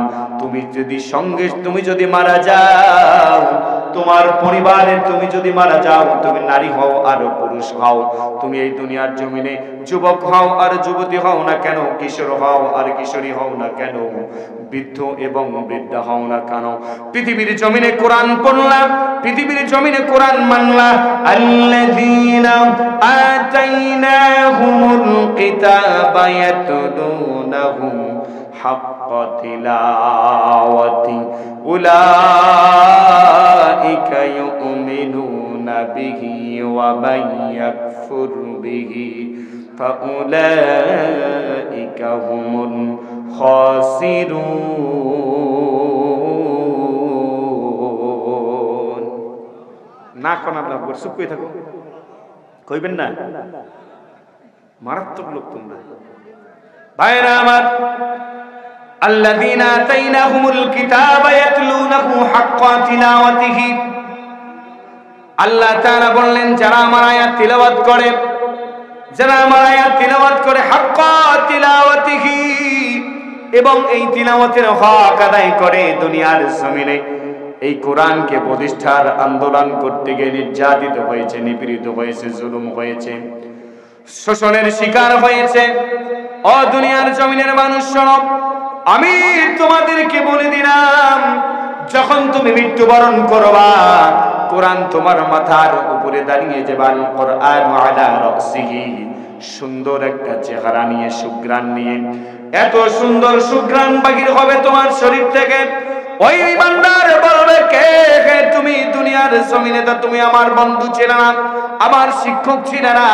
তুমি যদি মারা যাও, তোমার পরিবারে তুমি যদি মারা যাও, তুমি নারী হও আর পুরুষ হও, তুমি এই দুনিয়ার জমিনে যুবক হও আর যুবতী হও না কেন, কিশোর হও আর কিশোরী হও না কেন, বৃদ্ধ এবং বৃদ্ধা হও না কেন, পৃথিবীর জমিনে কোরআন পড়লাম, পৃথিবীর জমিনে কোরআন মানলাম। আল্লাযীনা আতাইনাহুমুল কিতাবা ইয়াতলুনাহু হাক্কা তিলাওয়াতি উলাইকা ইউমিনুনা বিহি ওয়া মান ইয়াকফুর বিহি ফাউলাইকা হুমুল খাসিরুন। না কোন আপনার চুপ করে থাকো, কইবেন না, মারাত্মক লোক তোমরা। ভাইরা আমার, আল্লাযীনা আতাইনাহুমুল কিতাবা ইয়াতলুনাহু হাক্কা তিলাওয়াতিহি, আল্লাহ তাআলা বললেন, যারা আমার আয়াত তিলাওয়াত করে, যারা আমার আয়াত তিলাওয়াত করে, হাক্কা তিলাওয়াতিহি, এবং এই তিলাওয়াতের হক আদায় করে, দুনিয়ার জমিনে এই কোরআনকে প্রতিষ্ঠার আন্দোলন করতে গিয়ে নির্যাতিত হয়েছে, নিপীড়িত হয়েছে, জুলুম হয়েছে, শোষণের শিকার হয়েছে। ও দুনিয়ার জমিনের মানুষ শোনো, আমি তোমাদেরকে বলে দিলাম, যখন তুমি মৃত্যুবরণ করবা, কোরআন তোমার মাথার উপরে দাঁড়িয়ে যাবে। আল কুরআনু আলা রাসিহি, সুন্দর একটা চেহারা নিয়ে, সুঘ্রাণ নিয়ে, এত সুন্দর সুঘ্রাণ বাহির হবে তোমার শরীর থেকে। ওই ইমানদার বলবে, কে হে তুমি? দুনিয়ার জমিনে তো তুমি আমার বন্ধু ছিলে না, আমার শিক্ষক ছিলে না,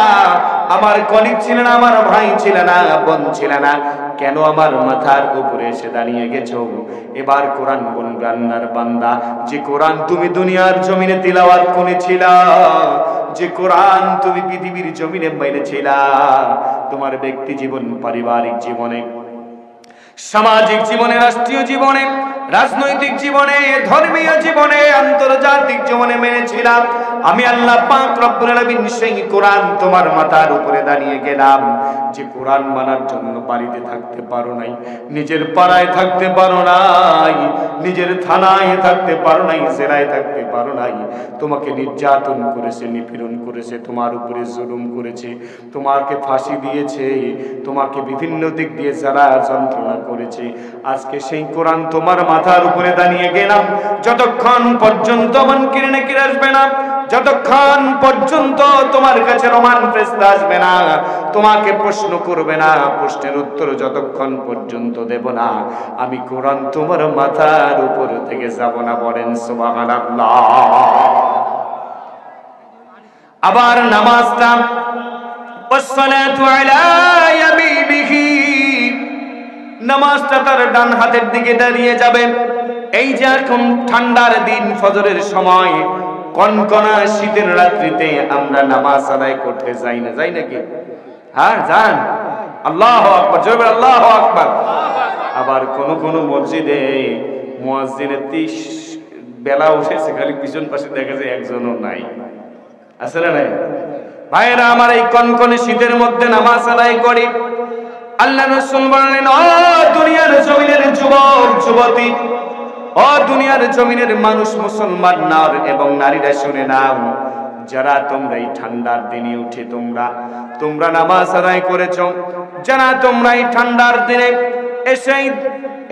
আমার কলিগ ছিলে না, আমার ভাই ছিলে না, বোন ছিলে না, কেন আমার মাথার উপরে এসে দাঁড়িয়ে গেছো? এবার কোরআন বলবে, আল্লাহর বান্দা, যে কোরআন তুমি দুনিয়ার জমিনে তিলাওয়াত করেছিলা, যে কোরআন তুমি পৃথিবীর জমিনে মেনেছিলা, তোমার ব্যক্তি জীবন, পারিবারিক জীবনে, সামাজিক জীবনে, রাষ্ট্রীয় জীবনে, রাজনৈতিক জীবনে, ধর্মীয় জীবনে, আন্তর্জাতিক জীবনে মেনেছিলাম, আমি আল্লাহ পাক রব্বুল আলামিন সেই কোরআন তোমার মাথার উপরে দাঁড়িয়ে গেলাম। যে কোরআন মানার জন্য বাড়িতে থাকতে পারো নাই, নিজের পাড়ায় থাকতে পারো নাই, নিজের থানায় থাকতে পারো নাই, জেলায় থাকতে পারো নাই, তোমাকে নির্যাতন করেছে, নিপীড়ন করেছে, তোমার উপরে জুলুম করেছে, তোমাকে ফাঁসি দিয়েছে, তোমাকে বিভিন্ন দিক দিয়ে যারা যন্ত্রণা করেছে, আজকে সেই কোরআন তোমার মাথার উপরে দাঁড়িয়ে গেলাম। যতক্ষণ পর্যন্ত মুনকির নাকির আসবে না, যতক্ষণ পর্যন্ত তোমার কাছে রোমান ফেরেশতা আসবে না, তোমাকে প্রশ্ন করবে না, প্রশ্নের উত্তর যতক্ষণ পর্যন্ত দেব না, আমি কোরআন তোমার মাথার উপর থেকে যাব না। বলেন সুবহানাল্লাহ। আবার নামাজটা, ওয়াসসালাতু আলা ইয়ামিনিহি, নামাজটা তার ডান হাতের দিকে দাঁড়িয়ে যাবে। এই যে এখন ঠান্ডার দিন, ফজরের সময়, কনকনা শীতের রাত্রিতে আমরা নামাজ আদায় করতে যাই না, যাই নাকি? হ্যাঁ, যান। আল্লাহু আকবার, জোরে আল্লাহু আকবার। আবার কোন কোন মসজিদে মুয়াজ্জিনের 30 বেলা উঠেছে, খালি পিছন পাশে দেখা যায় একজনও নাই। আসলে নাই ভাইরা আমার, এই কনকনে শীতের মধ্যে নামাজ আদায় করি। আল্লাহ রাসূল বললেন, ও দুনিয়ার জমিনের যুবক যুবতী, ও দুনিয়ার জমিনের মানুষ, মুসলমান নর এবং নারীরা শুনে নাও, যারা তোমরা এই ঠান্ডার দিনে উঠে তোমরা নামাজ আদায় করেছো, যারা তোমরা এই ঠান্ডার দিনে এসে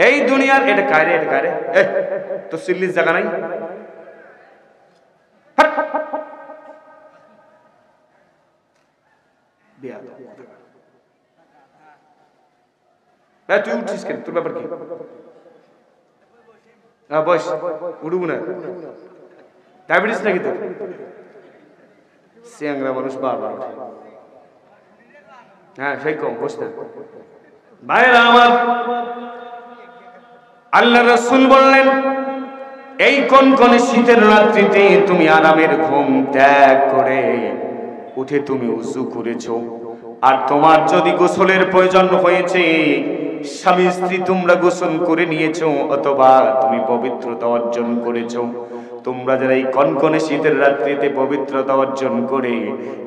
এই দুনিয়ার, এটা কারে তো সিল্লির জায়গা নাই, তুই উঠছিস কেন? তোর ব্যাপার কি? বয়স উঠবো না, ডায়াবেটিস নাকি তোর? সিয়াংরা মানুষ বারবার ওঠে। হ্যাঁ, সেই কম বস না। ভাইরা আমার, আল্লাহ রাসূল বললেন, এই কনকনে শীতের রাত্রিতে তুমি আরামের ঘুম ত্যাগ করে উঠে তুমি ওযু করেছো, আর তোমার যদি গোসলের প্রয়োজন হয়েছে, স্বামী স্ত্রী তোমরা গোসল করে নিয়েছো, অথবা তুমি পবিত্রতা অর্জন করেছো, তোমরা যারা এই কনকনে শীতের রাত্রিতে পবিত্রতা অর্জন করে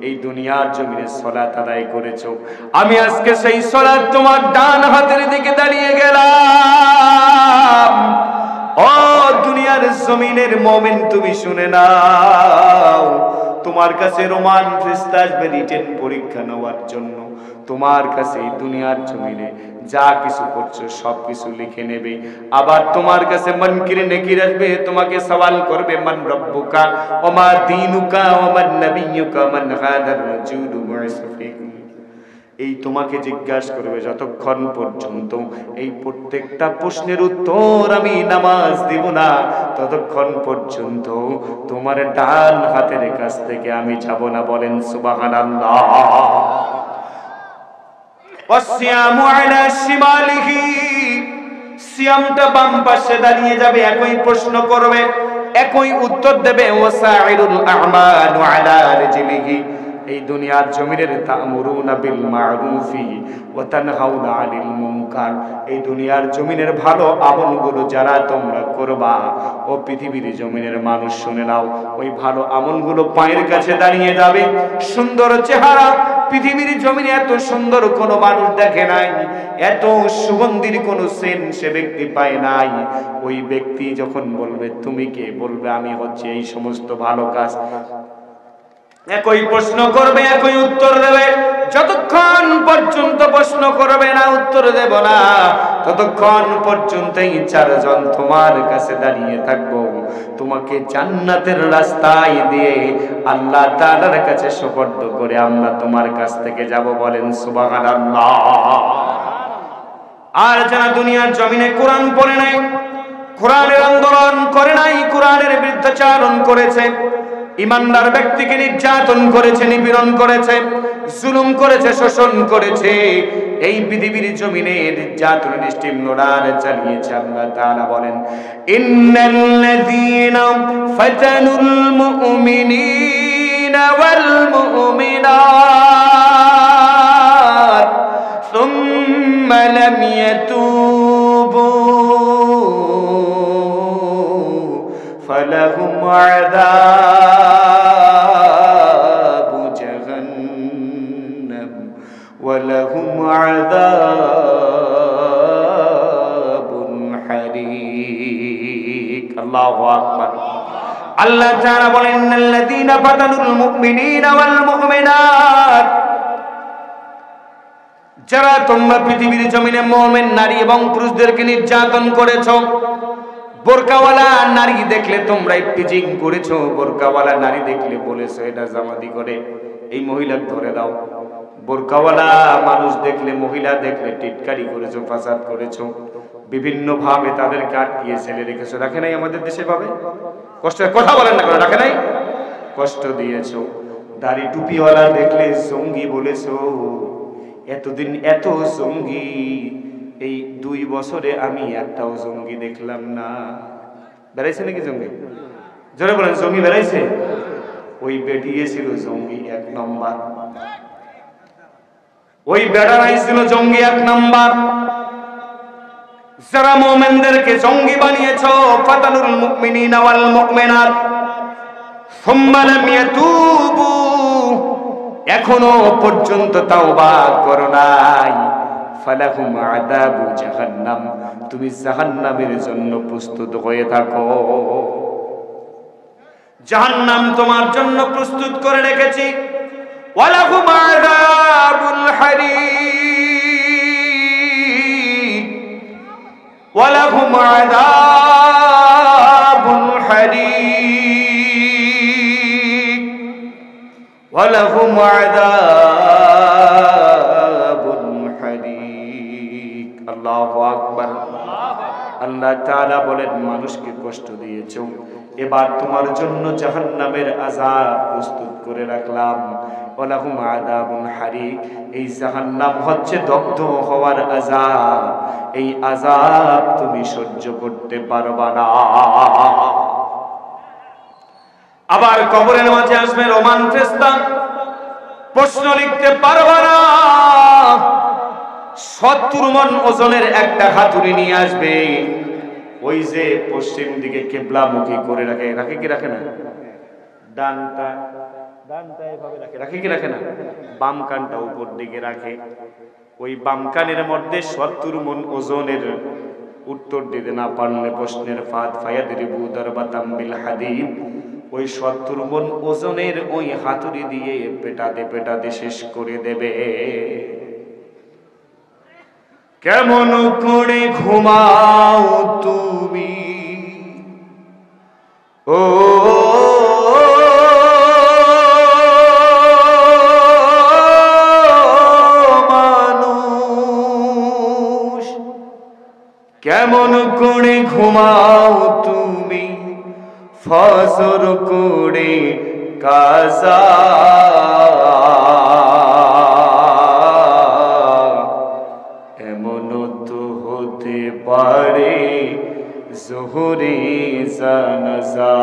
এই দুনিয়ার জমিনে সালাত আদায় করেছো, আমি আজকে সেই সালাত তোমার ডান হাতের দিকে দাঁড়িয়ে গেলাম। ও দুনিয়ার জমিনের মুমিন, তুমি শুনে নাও, তোমার কাছে রোমান ফেরেশতা আসবে রিটেন পরীক্ষা নেওয়ার জন্য। তোমার কাছে এই দুনিয়ার জমিনে যা কিছু করছো সবকিছু লিখে নেবে। আবার তোমার কাছে মুনকির নাকির আসবে, তোমাকে সওয়াল করবে, মান রব্বুকা ওয়া মা দীনুকা ওয়া মান নাবিয়্যুকা মান হাদার রাজুলু মুসফিকুম। এই তোমাকে জিজ্ঞাসা করবে যতক্ষণ পর্যন্ত এই প্রত্যেকটা প্রশ্নের উত্তর আমি নামাজ দিব না, ততক্ষণ পর্যন্ত তোমার ডান হাতের কাছ থেকে আমি যাব না। বলেন সুবহানাল্লাহ। ওয়াসিয়ামু আলা শিমালিহি, সিয়ামটা বাম পাশে দাঁড়িয়ে যাবে, একই প্রশ্ন করবে, একই উত্তর দেবে। ওয়াসাইরুল আমালু আলা রিজলিহি, এই দুনিয়ার জমিনের তা'মুরুনা বিল মা'রুফি ওয়া তানহাউনা আনিল মুনকার, এই দুনিয়ার জমিনের ভালো আমলগুলো যারা তোমরা করবা, ও পৃথিবীর জমিনের মানুষ শুনে নাও, ওই ভালো আমলগুলো পায়ের কাছে দাঁড়িয়ে যাবে। সুন্দর চেহারা, পৃথিবীর জমিনে এত সুন্দর কোনো মানুষ দেখে নাই, এত সুগন্ধির কোনো সেন সে ব্যক্তি পায় নাই। ওই ব্যক্তি যখন বলবে তুমি কে, বলবে আমি হচ্ছে এই সমস্ত ভালো কাজ। একই প্রশ্ন করবে, একই উত্তর দেবে। যতক্ষণ পর্যন্ত প্রশ্ন করবে না, উত্তর দেব না, ততক্ষণ পর্যন্ত এই চারজন তোমার কাছে দাঁড়িয়ে থাকবো। তোমাকে জান্নাতের রাস্তায় দিয়ে আল্লাহ তাআলার কাছে সুপর্দ করে আমরা তোমার কাছ থেকে যাব। বলেন সুবহানাল্লাহ। আর যারা দুনিয়ার জমিনে কোরআন পড়ে নাই, কোরআনের আন্দোলন করে নাই, কোরআনের বিরুদ্ধাচরণ করেছে, ইমানদার ব্যক্তিকে নির্যাতন করেছে, নিপীড়ন করেছে, জুলুম করেছে, শোষণ করেছে, এই পৃথিবীর জমিনে নির্যাতন নিষ্ঠুরতার চালিয়েছে, আল্লাহ তাআলা বলেন, ইন্নাল্লাযীনা ফাতানুল মুমিনিনা ওয়াল মুমিনাত সুম্মা লাম ইয়াতুবু ফালাহুম আযাবু জাহান্নাম ওয়া লাহুম আযাবুন হারীক। আল্লাহু আকবার। আল্লাহ তাআলা বলেন, ইন্নাল্লাযীনা ফাতানুল মুমিনিনা ওয়াল মুমিনাত, যারা তোমরা পৃথিবীর জমিনে মুমিন নারী এবং পুরুষদেরকে নির্যাতন করেছো, বোরকাওয়ালা নারী দেখলে তোমরা টিচিং করেছো, বোরকাওয়ালা নারী দেখলে বলেছো এটা জামাতি করে, এই মহিলাকে ধরে দাও। বোরকাওয়ালা মানুষ দেখলে, মহিলা দেখলে টিটকারি করেছো, ফাসাদ করেছো, বিভিন্ন ভাবে তাদেরকে আটকিয়ে ছেলে রেখেছো। রাখে নাই আমাদের দেশে ভাবে? কষ্টের কথা বলেন না, রাখে নাই? কষ্ট দিয়েছো। দাড়ি টুপিওয়ালা দেখলে জঙ্গি বলেছো। এতদিন এত জঙ্গি, এই 2 বছরে আমি একটাও জঙ্গি দেখলাম না। বেড়াইছে নাকি জঙ্গি? জোরে বলেন, জঙ্গি বেড়াইছে? ওই বেটিয়ে ছিল জঙ্গি 1 নম্বর, ওই বেড়ারাই ছিল জঙ্গি 1 নম্বর। যারা মুমিনদেরকে জঙ্গি বানিয়েছো, ফাতানুল মুমিনিনা ওয়াল মুমিনাত সুম্মা লাম ইয়াতুবু, এখনো পর্যন্ত তাওবা করো নাই, ফালাহুম আযাবু জাহান্নাম, তুমি জাহান্নামের জন্য প্রস্তুত হয়ে থাকো। জাহান্নাম তোমার জন্য প্রস্তুত করে রেখেছি। ওয়ালাহুম আযাবুল হারিক, ওয়ালাহুম আযাবুল হারিক, ওয়ালাহুম আযাবুল হারিক। আল্লাহু আকবার। আল্লাহ তাআলা বলেন, মানুষকে কষ্ট দিয়েছো, এবার তোমার জন্য জাহান্নামের আযাব প্রস্তুত করে রাখলাম। ওয়ালাহুম আযাবুন হারিক, এই জাহান্নাম হচ্ছে দগ্ধ হওয়ার আযাব, এই আযাব তুমি সহ্য করতে পারবা না। আবার কবরের মাঝে আসবে রোমান ফেরেশতা, প্রশ্ন লিখতে পারবা না। 70 মণ ওজনের একটা হাতুড়ি নিয়ে আসবে, ওই যে পশ্চিম দিকে কিবলামুখী করে রাখে, রাখে কি রাখে না? ডানটা এভাবে রাখে, রাখে কি রাখে না? বাম কানটা উপর দিকে রাখে। ওই বাম কানের মধ্যে 70 মণ ওজনের, উত্তর দিতে না পারলে প্রশ্নের ফাঁদ ফায়াদরিবু দারবাতাম বিল হাদীদ, ওই 70 মণ ওজনের ওই হাতুড়ি দিয়ে পেটাতে পেটাতে শেষ করে দেবে। কেমন করে ঘুমাও তুমি ও মানুষ, কেমন করে ঘুমাও তুমি ফজর করে কাজা, পারে জোহরে জানাজা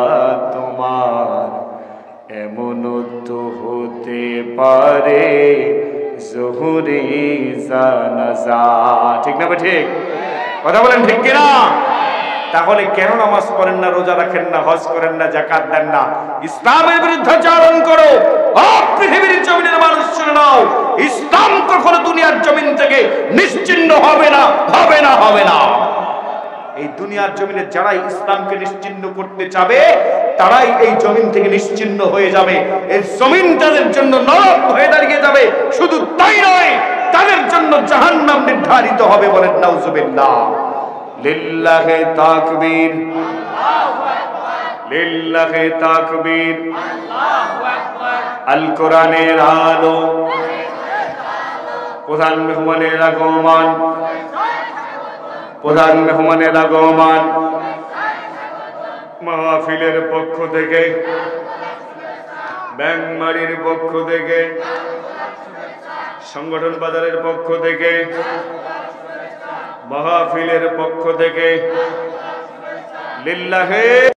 তোমার, এমন তো হতে পারে জোহরে জানাজা। ঠিক না? ঠিক কথা বলেন, ঠিক কিনা? তাহলে কেন নামাজ পড়েন না, রোজা রাখেন না, হজ করেন না, যাকাত দেন না? ইসলামের বিরুদ্ধে চারণ করো। পৃথিবীর জমিনের মানুষ শুনে নাও, ইসলাম কখনো দুনিয়ার জমিন থেকে নিশ্চিহ্ন হবে না, হবে না, হবে না। এই দুনিয়ার জমিনে যারাই ইসলামকে নিশ্চিহ্ন করতে চাবে, তারাই এই জমিন থেকে নিশ্চিহ্ন হয়ে যাবে। এই জমিন তাদের জন্য নরক হয়ে দাঁড়িয়ে যাবে। শুধু তাই নয়, তাদের জন্য জাহান্নাম নির্ধারিত হবে। বলেন নাউজুবিল্লাহ। লিল্লাহি তাকবীর, আল্লাহু আকবার, লিল্লাহি তাকবীর, আল্লাহু আকবার। আল কোরআনের আলো, প্রধান মেহমানের আগমন, প্রধান মেহমানের আগমন, মাহফিলের পক্ষ থেকে, ব্যাংমারির পক্ষ থেকে, সংগঠন বাজারের পক্ষ থেকে, মাহফিলের পক্ষ থেকে লিল্লাহি